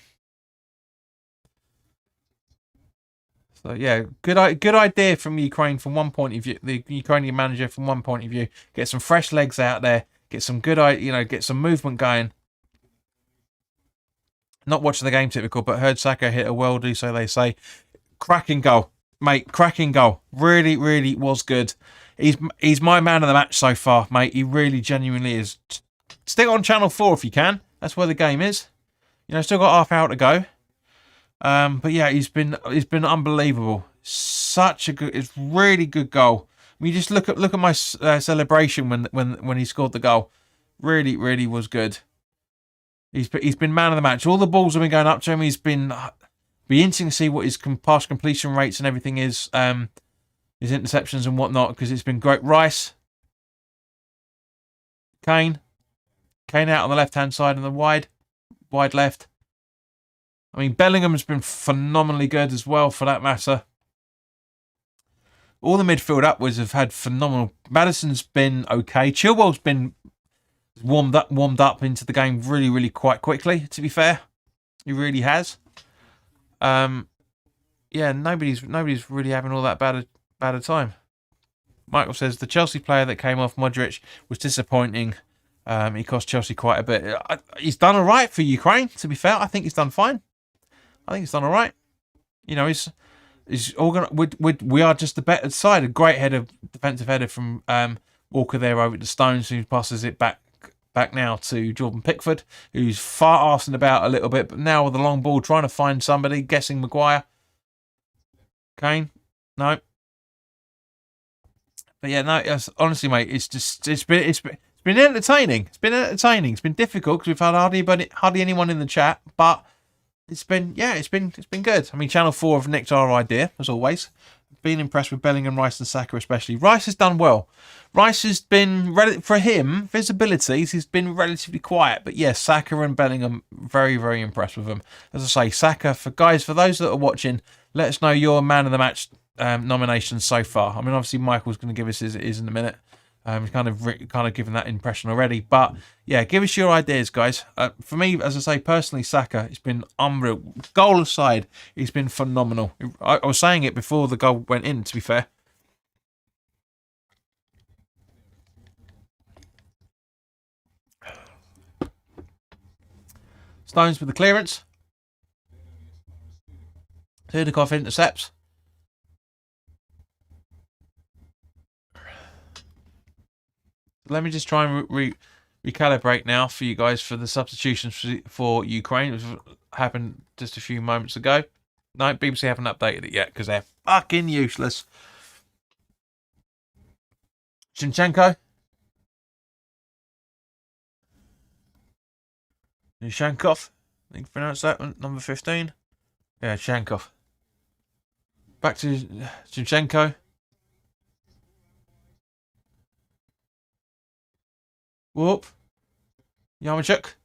yeah, good idea from Ukraine from one point of view. The Ukrainian manager from one point of view, get some fresh legs out there, get some get some movement going. Not watching the game typical, but heard Saka hit a worldie, so they say. Cracking goal, mate. Cracking goal. Really, really was good. He's my man of the match so far, mate. He really genuinely is. Stick on Channel 4 if you can. That's where the game is. You know, still got half hour to go. But yeah, he's been unbelievable. It's really good goal. I mean, just look at my celebration when he scored the goal. Really, really was good. He's been man of the match. All the balls have been going up to him. He's been interesting to see what his pass completion rates and everything is. His interceptions and whatnot, because it's been great. Rice, Kane out on the left hand side and the wide left. I mean, Bellingham's been phenomenally good as well, for that matter. All the midfield upwards have had phenomenal. Maddison's been okay. Chilwell's been warmed up into the game really, really quite quickly, to be fair. He really has. Yeah, nobody's really having all that bad a time. Michael says the Chelsea player that came off, Modric, was disappointing. He cost Chelsea quite a bit. He's done all right for Ukraine, to be fair. I think he's done fine. I think he's done all right. You know, he's we are just the better side. A great defensive header from Walker there over to Stones, who passes it back now to Jordan Pickford, who's far-arsing about a little bit, but now with the long ball, trying to find somebody, guessing Maguire. Kane? No. But yeah, no, honestly, mate, it's been entertaining. It's been entertaining. It's been difficult because we've had hardly anyone in the chat, but it's been good. I mean, Channel 4 have nicked our idea, as always. Been impressed with Bellingham, Rice and Saka especially. Rice has done well. Rice has been, for him, visibilities, he's been relatively quiet. But yes, Saka and Bellingham, very, very impressed with him. As I say, Saka, for those that are watching, let us know your man of the match nominations so far. I mean, obviously Michael's going to give us his in a minute. He's kind of given that impression already, but yeah, give us your ideas, guys. For me, as I say, personally, Saka, it's been unreal. Goal aside, he's been phenomenal. I was saying it before the goal went in, to be fair. Stones with the clearance. Hudikoff intercepts. Let me just try and recalibrate now for you guys for the substitutions for Ukraine, which happened just a few moments ago. No, BBC haven't updated it yet because they're fucking useless. Shinchenko. Shankov. I think you pronounce that one, number 15. Yeah, Shankov. Back to Shinchenko. Whoop. Yarmolenko.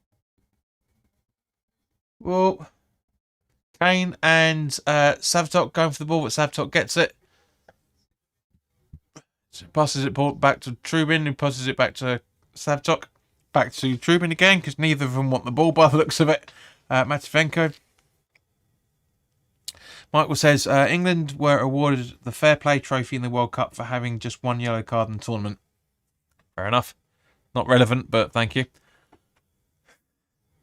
Whoop. Kane and Savtok going for the ball, but Savtok gets it. So passes it back to Trubin, who passes it back to Savtok. Back to Trubin again, because neither of them want the ball by the looks of it. Matvienko. Michael says, England were awarded the Fair Play Trophy in the World Cup for having just one yellow card in the tournament. Fair enough. Not relevant, but thank you.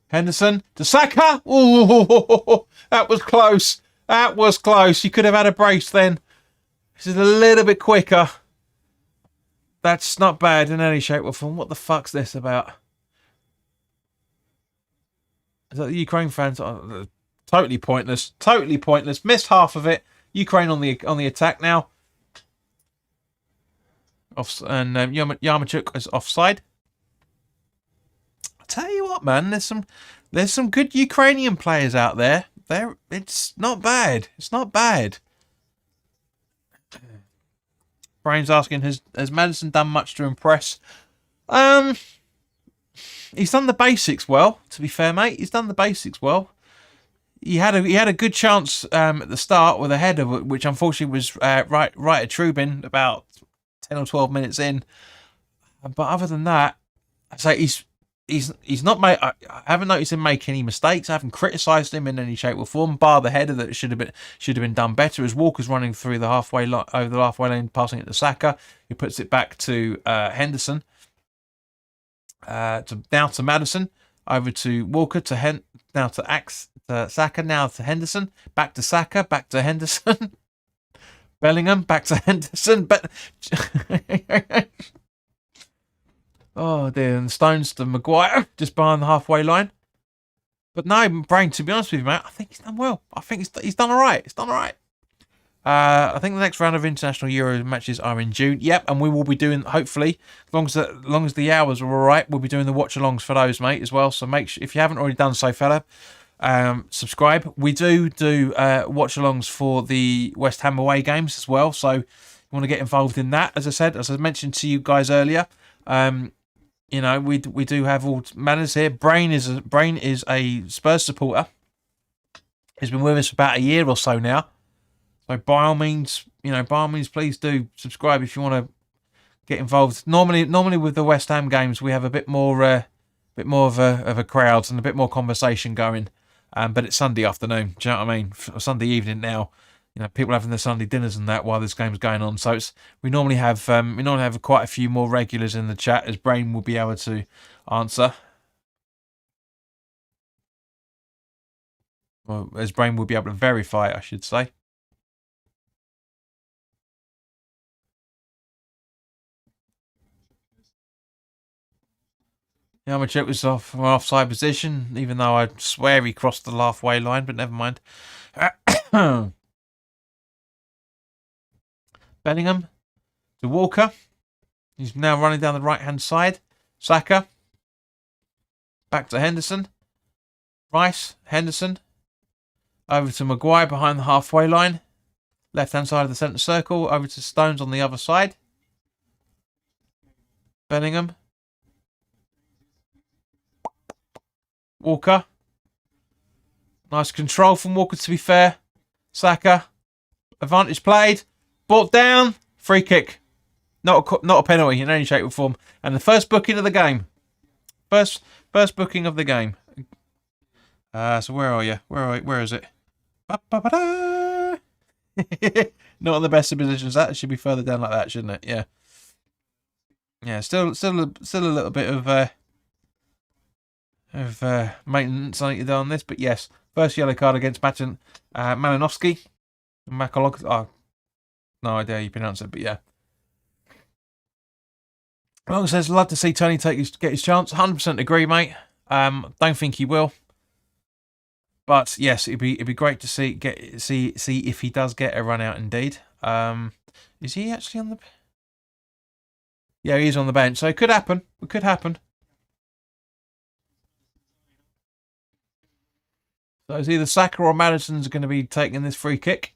Henderson to Saka. Ooh, that was close. That was close. You could have had a brace then. This is a little bit quicker. That's not bad in any shape or form. What the fuck's this about? Is that the Ukraine fans? Oh, totally pointless. Totally pointless. Missed half of it. Ukraine on the attack now. And Yarmolenko is offside. I tell you what, man, there's some good Ukrainian players out there. It's not bad. It's not bad. Brain's asking, has Maddison done much to impress? He's done the basics well. To be fair, mate, he's done the basics well. He had a good chance at the start with a header, which unfortunately was right at Trubin about 10 or 12 minutes in. But other than that, I say he's not made. I haven't noticed him make any mistakes. I haven't criticised him in any shape or form, bar the header that should have been done better. As Walker's running through the halfway over the halfway lane, passing it to Saka, he puts it back to Henderson. Now to Maddison, over to Walker, now to Saka, now to Henderson, back to Saka, back to Henderson, Bellingham, back to Henderson, but. Oh dear, and Stones to Maguire, just behind the halfway line. But no, Brain, to be honest with you, mate, I think he's done well. I think he's done all right. He's done all right. I think the next round of international Euro matches are in June. Yep, and we will be doing, hopefully, as long as the hours are all right, we'll be doing the watch-alongs for those, mate, as well. So make sure, if you haven't already done so, fella, subscribe. We do watch-alongs for the West Ham away games as well. So you want to get involved in that. As I mentioned to you guys earlier, you know, we do have all manners here. Brain is a Spurs supporter. He's been with us for about a year or so now. So by all means, please do subscribe if you want to get involved. Normally with the West Ham games, we have a bit more of a crowd and a bit more conversation going. But it's Sunday afternoon. Do you know what I mean? Sunday evening now. You know, people having their Sunday dinners and that while this game's going on. So we normally have quite a few more regulars in the chat, as Brain will be able to answer. Well, as Brain will be able to verify, I should say. Yarmolenko was offside position, even though I swear he crossed the halfway line, but never mind. Bellingham to Walker. He's now running down the right-hand side. Saka. Back to Henderson. Rice. Henderson. Over to Maguire behind the halfway line. Left-hand side of the centre circle. Over to Stones on the other side. Bellingham. Walker. Nice control from Walker, to be fair. Saka. Advantage played. Brought down. Free kick. Not a penalty in any shape or form. And the first booking of the game. First booking of the game. So where are you? Where is it? Not in the best of positions. That should be further down like that, shouldn't it? Yeah. Yeah. Still a little bit of of maintenance I need to do on this. But yes, first yellow card against Malinowski. Makalog. Oh, no idea how you pronounce it, but yeah. Long says, love to see Tony get his chance. 100% agree, mate. Don't think he will. But yes, it'd be great to see if he does get a run out indeed. Is he actually on the? Yeah, he's on the bench, so it could happen. It could happen. So it's either Saka or Madison's going to be taking this free kick.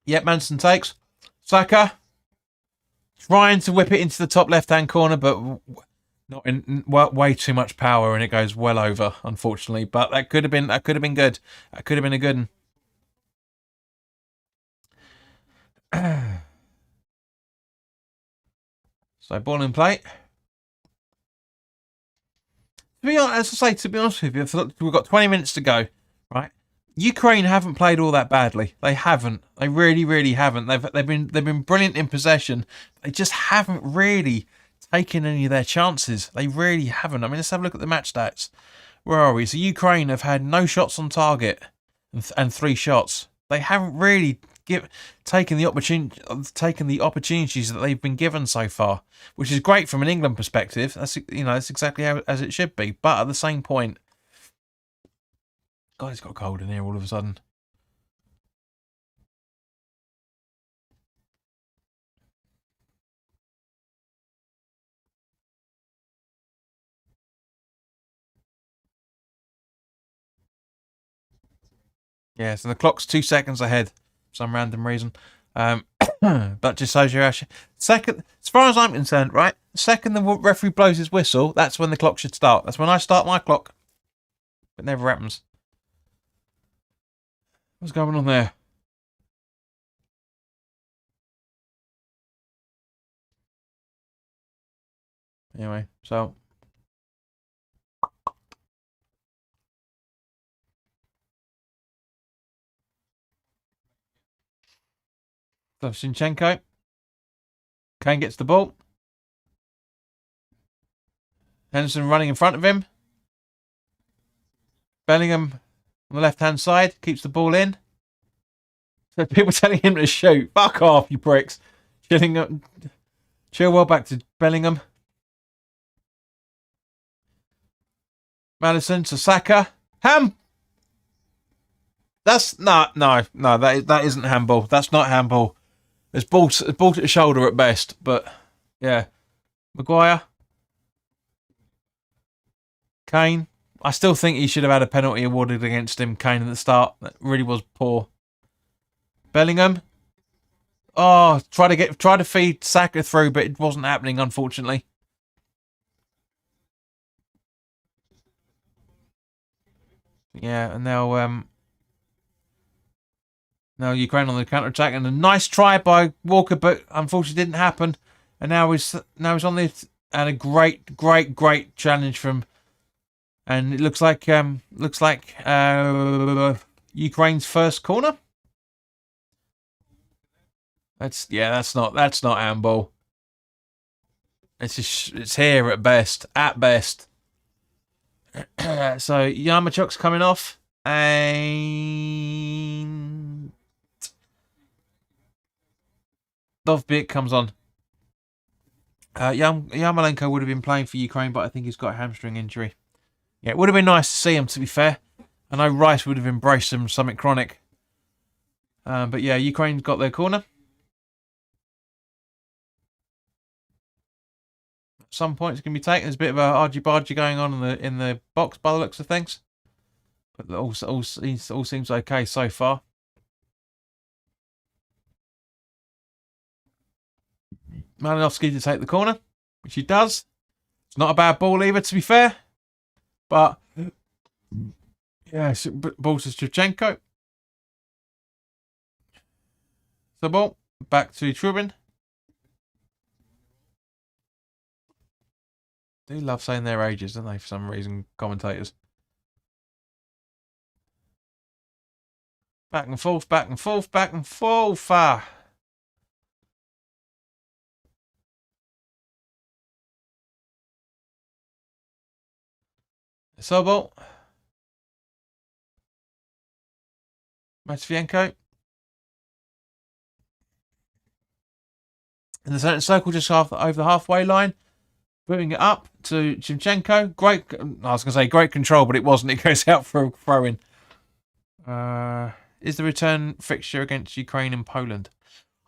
Yep, Manson takes. Saka trying to whip it into the top left-hand corner, but not in way too much power, and it goes well over, unfortunately. But that could have been good. That could have been a good one. So ball in play. To be honest, as I say, to be honest with you, we've got 20 minutes to go, right? Ukraine haven't played all that badly. They haven't. They really haven't. They've been brilliant in possession. They just haven't really taken any of their chances. They really haven't. I mean, let's have a look at the match stats. Where are we? So Ukraine have had no shots on target and 3 shots. They haven't really taken the opportunities that they've been given so far, which is great from an England perspective. That's exactly as it should be. But at the same point, God, it's got cold in here all of a sudden. Yeah, so the clock's 2 seconds ahead for some random reason. But just shows you actually second, as far as I'm concerned, right? Second the referee blows his whistle, that's when the clock should start. That's when I start my clock. It never happens. What's going on there? Anyway, so Zinchenko. Kane gets the ball. Henderson running in front of him. Bellingham on the left-hand side keeps the ball in. So people telling him to shoot. Fuck off, you pricks. Chill well back to Bellingham. Madison to Saka. That's no. That isn't handball. That's not handball. It's ball to the shoulder at best. But yeah, Maguire, Kane. I still think he should have had a penalty awarded against him. Kane at the start. That really was poor. Bellingham. Oh, try to feed Saka through, but it wasn't happening, unfortunately. Yeah, and now Ukraine on the counter attack, and a nice try by Walker, but unfortunately didn't happen. And now he's on this, and a great challenge from, and it looks like Ukraine's first corner. That's not handball. It's here at best. At best. So Yaremchuk's coming off, and Dovbyk comes on. Yarmolenko would have been playing for Ukraine, but I think he's got a hamstring injury. Yeah, it would have been nice to see him, to be fair. I know Rice would have embraced him something chronic. But yeah, Ukraine's got their corner. At some point, it's going to be taken. There's a bit of a argy-bargy going on in the box by the looks of things. But all seems okay so far. Malinowski to take the corner, which he does. It's not a bad ball either, to be fair. But yeah, ball to Shevchenko. The ball back to Trubin. Do love saying their ages, don't they, for some reason, commentators. Back and forth, back and forth, back and forth. Sobol. Matvienko. In the centre circle, just over the halfway line. Booting it up to Shevchenko. Great, I was going to say great control, but it wasn't. It goes out for a throw-in. Is the return fixture against Ukraine and Poland?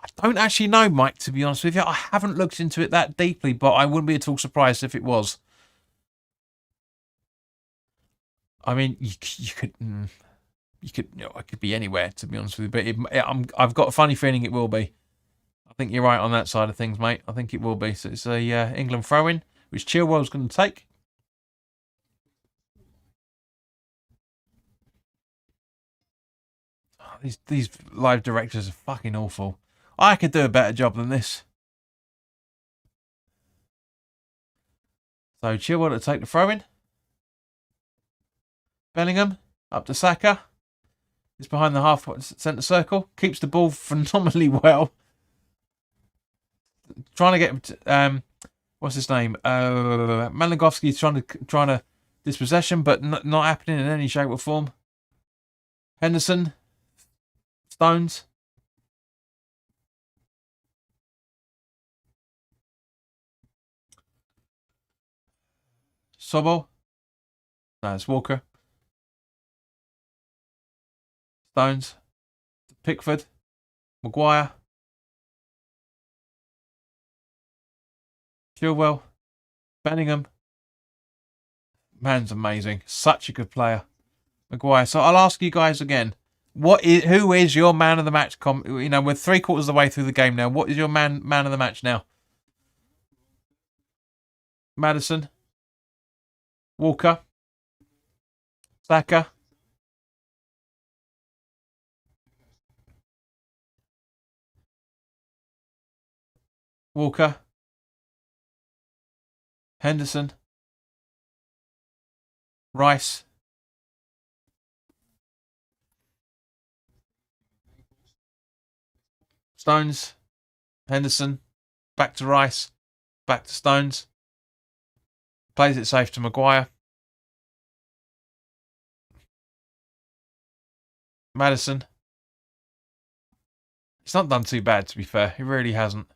I don't actually know, Mike, to be honest with you. I haven't looked into it that deeply, but I wouldn't be at all surprised if it was. I mean, you could, it could be anywhere, to be honest with you. But I've got a funny feeling it will be. I think you're right on that side of things, mate. I think it will be. So it's a England throw-in, which Chilwell's going to take. Oh, these live directors are fucking awful. I could do a better job than this. So Chilwell to take the throw-in. Bellingham up to Saka. He's behind the half centre circle. Keeps the ball phenomenally well. Trying to get what's his name? Malinowski's trying to dispossession, but not happening in any shape or form. Henderson, Stones. Sobol. No, it's Walker. Stones. Pickford. Maguire. Chilwell. Bellingham. Man's amazing. Such a good player. Maguire. So I'll ask you guys again. Who is your man of the match? We're 3/4 of the way through the game now. What is your man of the match now? Maddison. Walker. Saka. Walker. Henderson. Rice. Stones. Henderson. Back to Rice. Back to Stones. Plays it safe to Maguire. Maddison. It's not done too bad, to be fair. He really hasn't.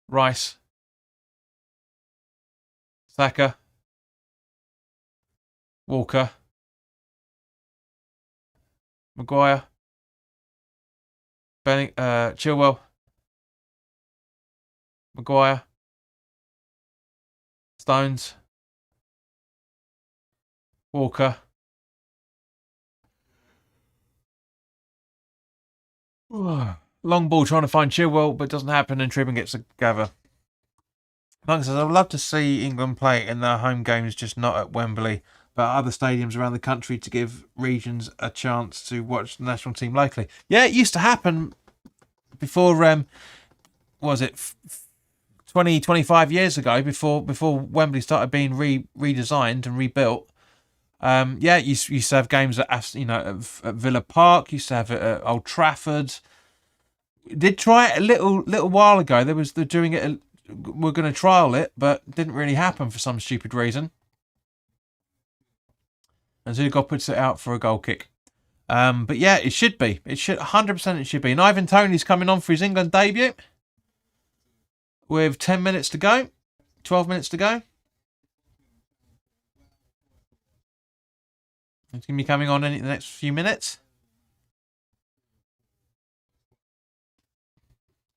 Rice. Saka. Walker. Maguire. Chilwell. Maguire. Stones. Walker. Long ball trying to find Chilwell, but doesn't happen, and Tribben gets a gather. Like I said, I'd love to see England play in their home games, just not at Wembley, but other stadiums around the country to give regions a chance to watch the national team locally. Yeah, it used to happen before, what was it, 20, 25 years ago, before Wembley started being redesigned and rebuilt. Yeah, you used to have games at Villa Park. Used to have it at Old Trafford. Did try it a little while ago. They're doing it. We're going to trial it, but didn't really happen for some stupid reason. And Zugov puts it out for a goal kick. But yeah, it should be. It should 100%. It should be. And Ivan Toney's coming on for his England debut with 10 minutes to go, 12 minutes to go. It's going to be coming on in the next few minutes.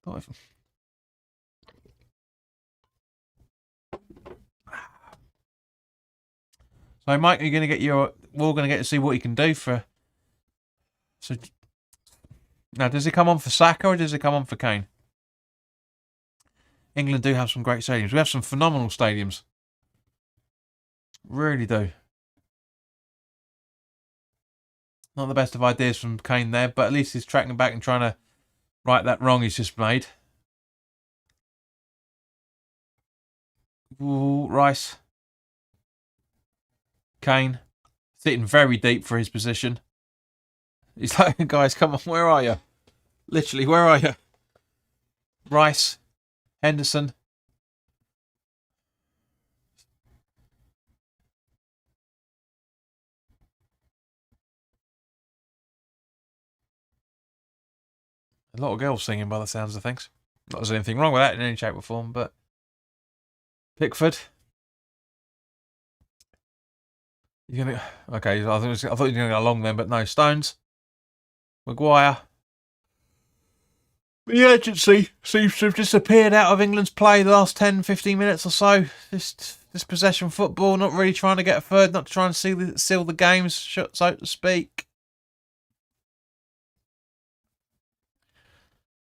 So, Mike, we're going to get to see what you can do for. So, now, does it come on for Saka or does it come on for Kane? England do have some great stadiums. We have some phenomenal stadiums. Really do. Not the best of ideas from Kane there, but at least he's tracking back and trying to right that wrong he's just made. Ooh, Rice. Kane. Sitting very deep for his position. He's like, guys, come on, where are you? Literally, where are you? Rice, Henderson. A lot of girls singing by the sounds of things. Not there's anything wrong with that in any shape or form, but Pickford. You're gonna okay. I thought you were gonna go along then, but no. Stones, Maguire. The urgency seems to have disappeared out of England's play the last 10, 15 minutes or so. This possession football, not really trying to get a third, not trying to seal the games, so to speak.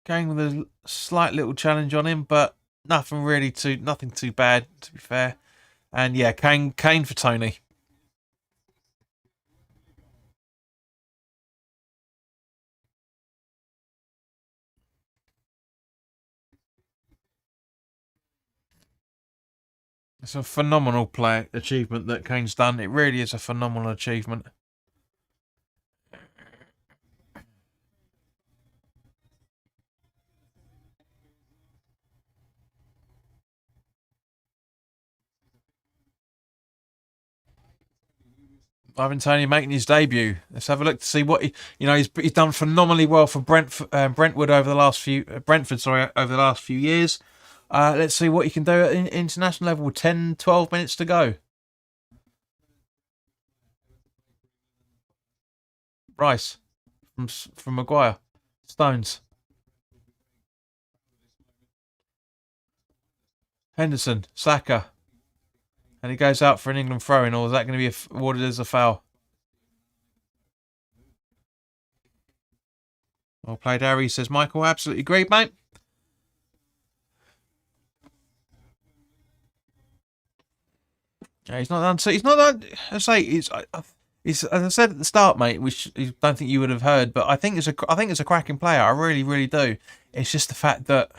Going with a slight little challenge on him, but nothing too bad, to be fair. And yeah, Kane for Tony. It's a phenomenal achievement that Kane's done. It really is a phenomenal achievement. Ivan Toney making his debut. Let's have a look to see what he's done phenomenally well for Brentford over the last few over the last few years. Let's see what he can do at international level. 10, 12 minutes to go. Rice from Maguire. Stones. Henderson. Saka. And he goes out for an England throw-in, or is that going to be awarded as a foul? Well played, Harry, says Michael. Absolutely great, mate. Yeah, he's not done. So he's not done. I say he's as I said at the start, mate, which I don't think you would have heard, but I think it's a cracking player. I really, really do. It's just the fact that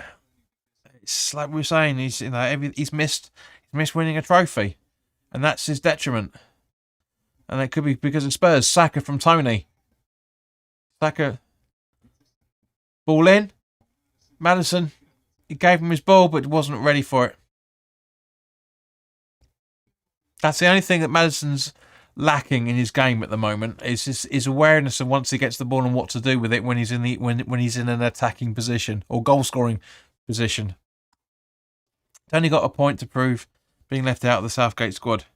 it's like we were saying. He's missed winning a trophy, and that's his detriment. And it could be because of Spurs. Saka from Tony. Saka. Ball in. Maddison. He gave him his ball, but wasn't ready for it. That's the only thing that Maddison's lacking in his game at the moment is his awareness of once he gets the ball and what to do with it when he's in an attacking position or goal scoring position. Only got a point to prove being left out of the Southgate squad.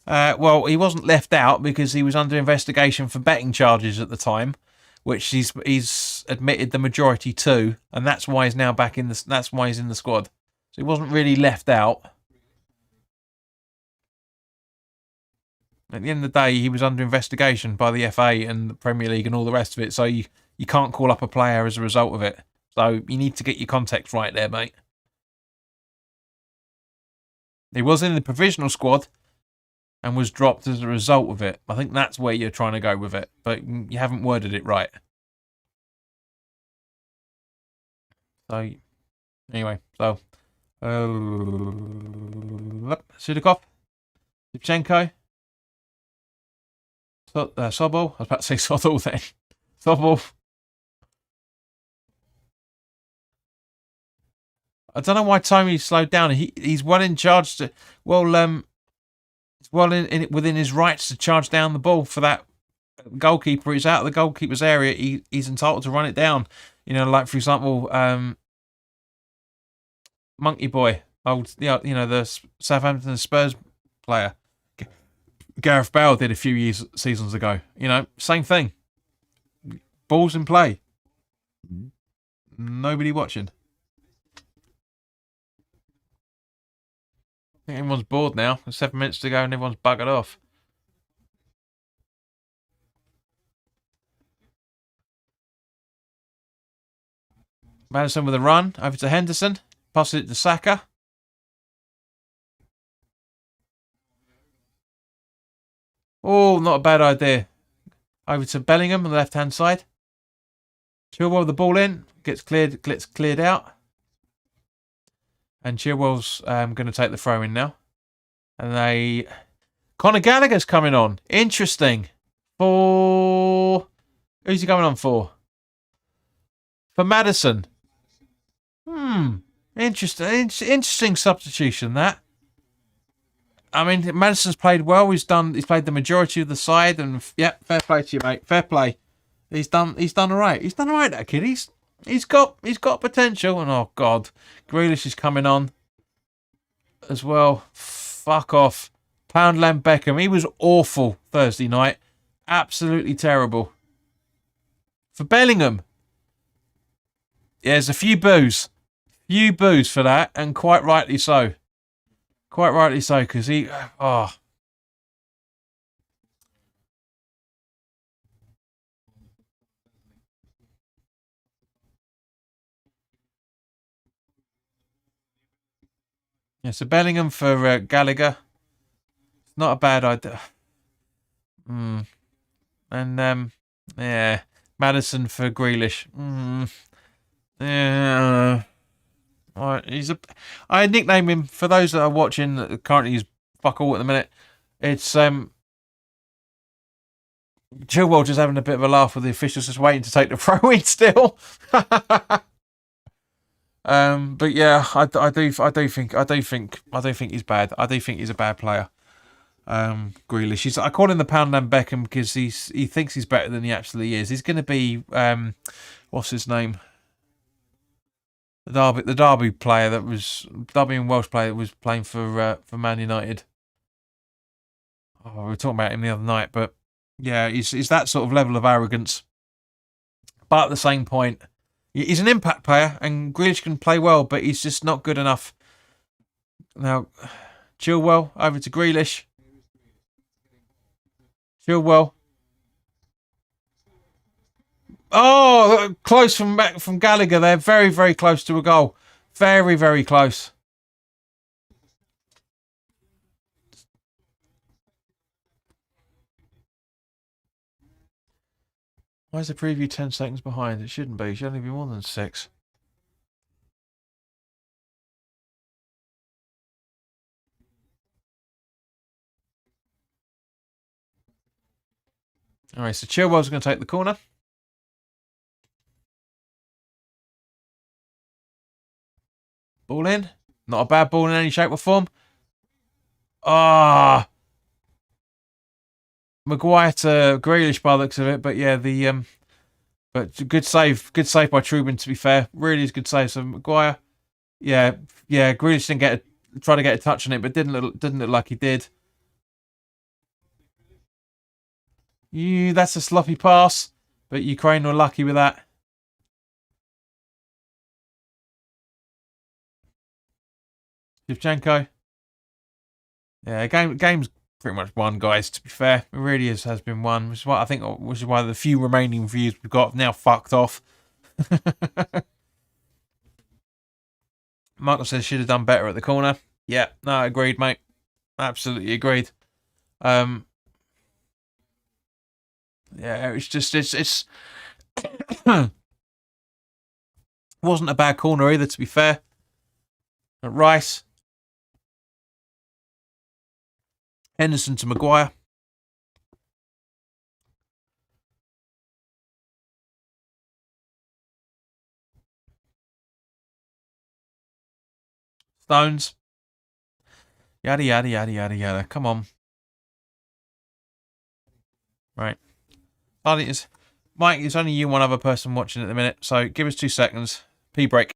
Well, he wasn't left out because he was under investigation for betting charges at the time, which he's admitted the majority to, and that's why he's now back in the. That's why he's in the squad. So he wasn't really left out. At the end of the day, he was under investigation by the FA and the Premier League and all the rest of it. So you can't call up a player as a result of it. So you need to get your context right there, mate. He was in the provisional squad and was dropped as a result of it. I think that's where you're trying to go with it, but you haven't worded it right. So, anyway, Sudakov, Zivchenko, Sobol. I was about to say Sodal then. Sobol. I don't know why Tommy slowed down. He's well in charge within his rights to charge down the ball for that goalkeeper. He's out of the goalkeeper's area. He's entitled to run it down. Like for example, Monkey Boy, the Southampton Spurs player, Gareth Bale did a few seasons ago. Same thing. Balls in play. Nobody watching. I think everyone's bored now. There's 7 minutes to go and everyone's buggered off. Maddison with a run. Over to Henderson. Passes it to Saka. Oh, not a bad idea. Over to Bellingham on the left-hand side. Chilwell with the ball in. Gets cleared out. And Chilwell's going to take the throw in now. And Conor Gallagher's coming on. Interesting. For... Who's he coming on for? For Madison. Interesting. Interesting substitution, that. I mean, Madison's played well. He's played the majority of the side, and yeah, fair play to you, mate. Fair play. He's done all right. He's done all right, that kid. He's got potential. And oh god, Grealish is coming on as well. Fuck off. Poundland Beckham. He was awful Thursday night. Absolutely terrible. For Bellingham. Yeah, there's a few boos. Few boos for that, and quite rightly so. Quite rightly so, because he... Oh. Yeah, so Bellingham for Gallagher. Not a bad idea. And, yeah. Madison for Grealish. Yeah. I nickname him, for those that are watching, currently he's fuck all at the minute. It's Chilwell just having a bit of a laugh with the officials, just waiting to take the throw in still. But yeah, I do think he's bad. I do think he's a bad player. Grealish. I call him the Poundland Beckham because he thinks he's better than he actually is. He's going to be what's his name? The Derby player that was Derby and Welsh player that was playing for Man United. Oh, we were talking about him the other night, but yeah, he's that sort of level of arrogance. But at the same point, he's an impact player, and Grealish can play well, but he's just not good enough. Now, Chilwell over to Grealish. Chilwell. Oh, close from Gallagher there. Very, very close to a goal. Very, very close. Why is the preview 10 seconds behind? It shouldn't be. It should only be more than 6. All right, so Chilwell's going to take the corner. Ball in. Not a bad ball in any shape or form. Ah. Maguire to Grealish by the looks of it, but yeah, but good save by Trubin, to be fair. Really is good save. So Maguire, yeah, Grealish didn't try to get a touch on it, but didn't look like he did. That's a sloppy pass, but Ukraine were lucky with that. Shevchenko. Yeah, game's pretty much won, guys. To be fair, it really has been won, which is why the few remaining views we've got have now fucked off. Michael says should have done better at the corner. Yeah, no, agreed, mate. Absolutely agreed. Yeah, it's wasn't a bad corner either, to be fair. Rice. Henderson to Maguire. Stones. Yada, yada, yada, yada, yada. Come on. Right. Mike, it's only you, one other person watching at the minute, so give us 2 seconds. Pee break.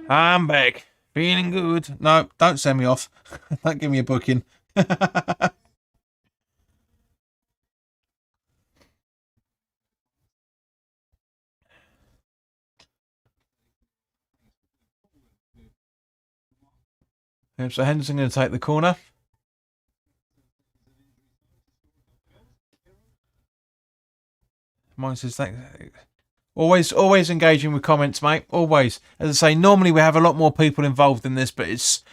I'm back. Feeling good. No, don't send me off. Don't give me a booking. So Henderson going to take the corner. Mine says thanks. Always engaging with comments, mate. Always. As I say, normally we have a lot more people involved in this, but it's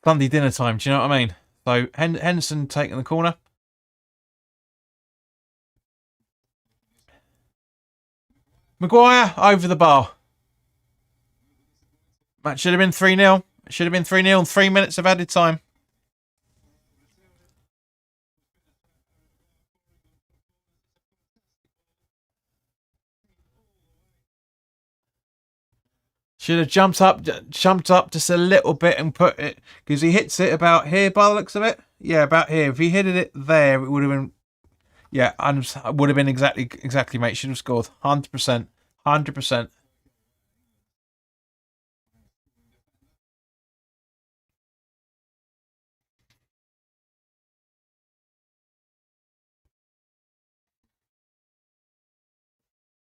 Sunday dinner time. Do you know what I mean? So Henderson taking the corner. Maguire over the bar. That should have been 3-0. It should have been 3-0 and 3 minutes of added time. Should have jumped up just a little bit and put it, because he hits it about here by the looks of it. Yeah, about here. If he hit it there, it would have been, yeah, would have been exactly, mate. Should have scored 100%, 100%.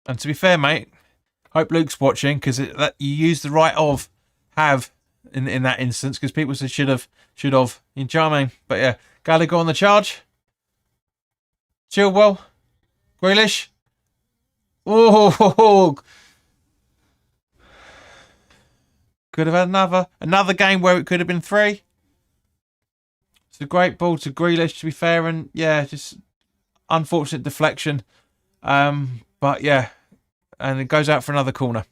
And to be fair, mate, hope Luke's watching, because that you used the right of have in that instance, because people said should have. You know what I mean? But yeah, Gallagher on the charge. Chilwell, Grealish. Oh, could have had another game where it could have been 3. It's a great ball to Grealish, to be fair, and yeah, just unfortunate deflection. But yeah, and it goes out for another corner.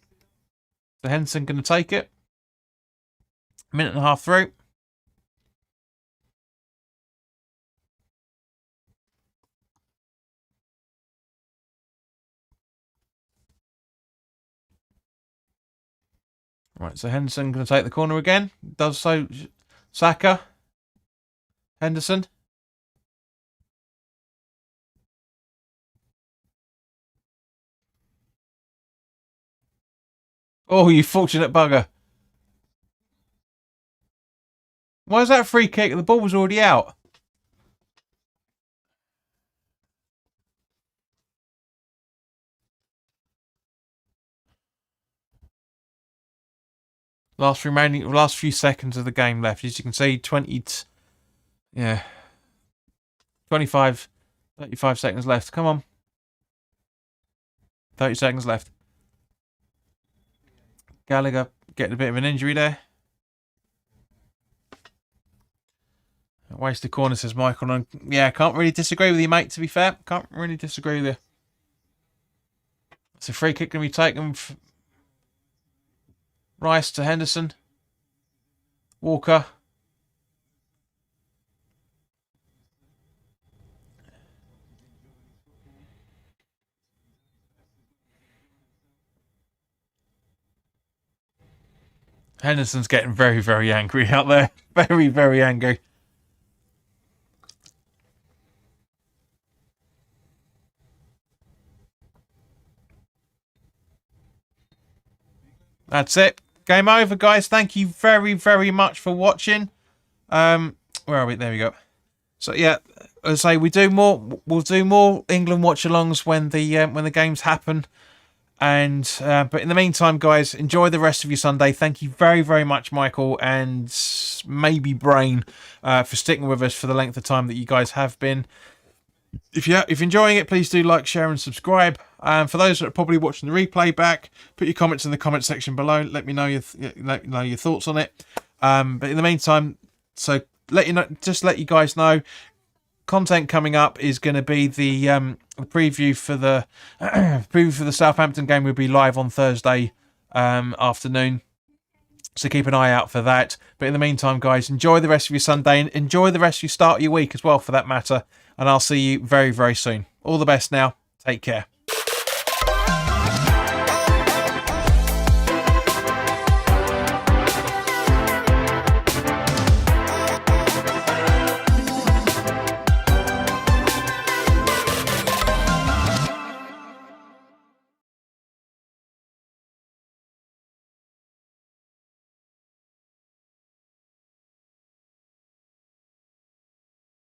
So Henderson going to take it. Minute and a half through. Right, so Henderson going to take the corner again. Does so. Saka. Henderson. Oh, you fortunate bugger. Why is that a free kick? The ball was already out. Last few seconds of the game left. As you can see, 25, 35 seconds left. Come on. 30 seconds left. Gallagher getting a bit of an injury there. Wasted corner, says Michael. And yeah, can't really disagree with you, mate, to be fair. Can't really disagree with you. It's a free kick going to be taken. Rice to Henderson. Walker. Henderson's getting very, very angry out there. Very, very angry. That's it. Game over, guys. Thank you very, very much for watching. Where are we? There we go. So yeah, as I say, we'll do more England watch-alongs when the games happen. And but in the meantime, guys, enjoy the rest of your Sunday. Thank you very, very much, Michael, and maybe Brain, for sticking with us for the length of time that you guys have been. If you're enjoying it, please do like, share, and subscribe. For those that are probably watching the replay back, put your comments in the comment section below. Let me know your thoughts on it. But in the meantime, so let you guys know, content coming up is going to be the preview for the preview for the Southampton game. Will be live on Thursday afternoon, so keep an eye out for that. But in the meantime, guys, enjoy the rest of your Sunday and enjoy the rest of your start of your week as well, for that matter. And I'll see you very, very soon. All the best now. Take care.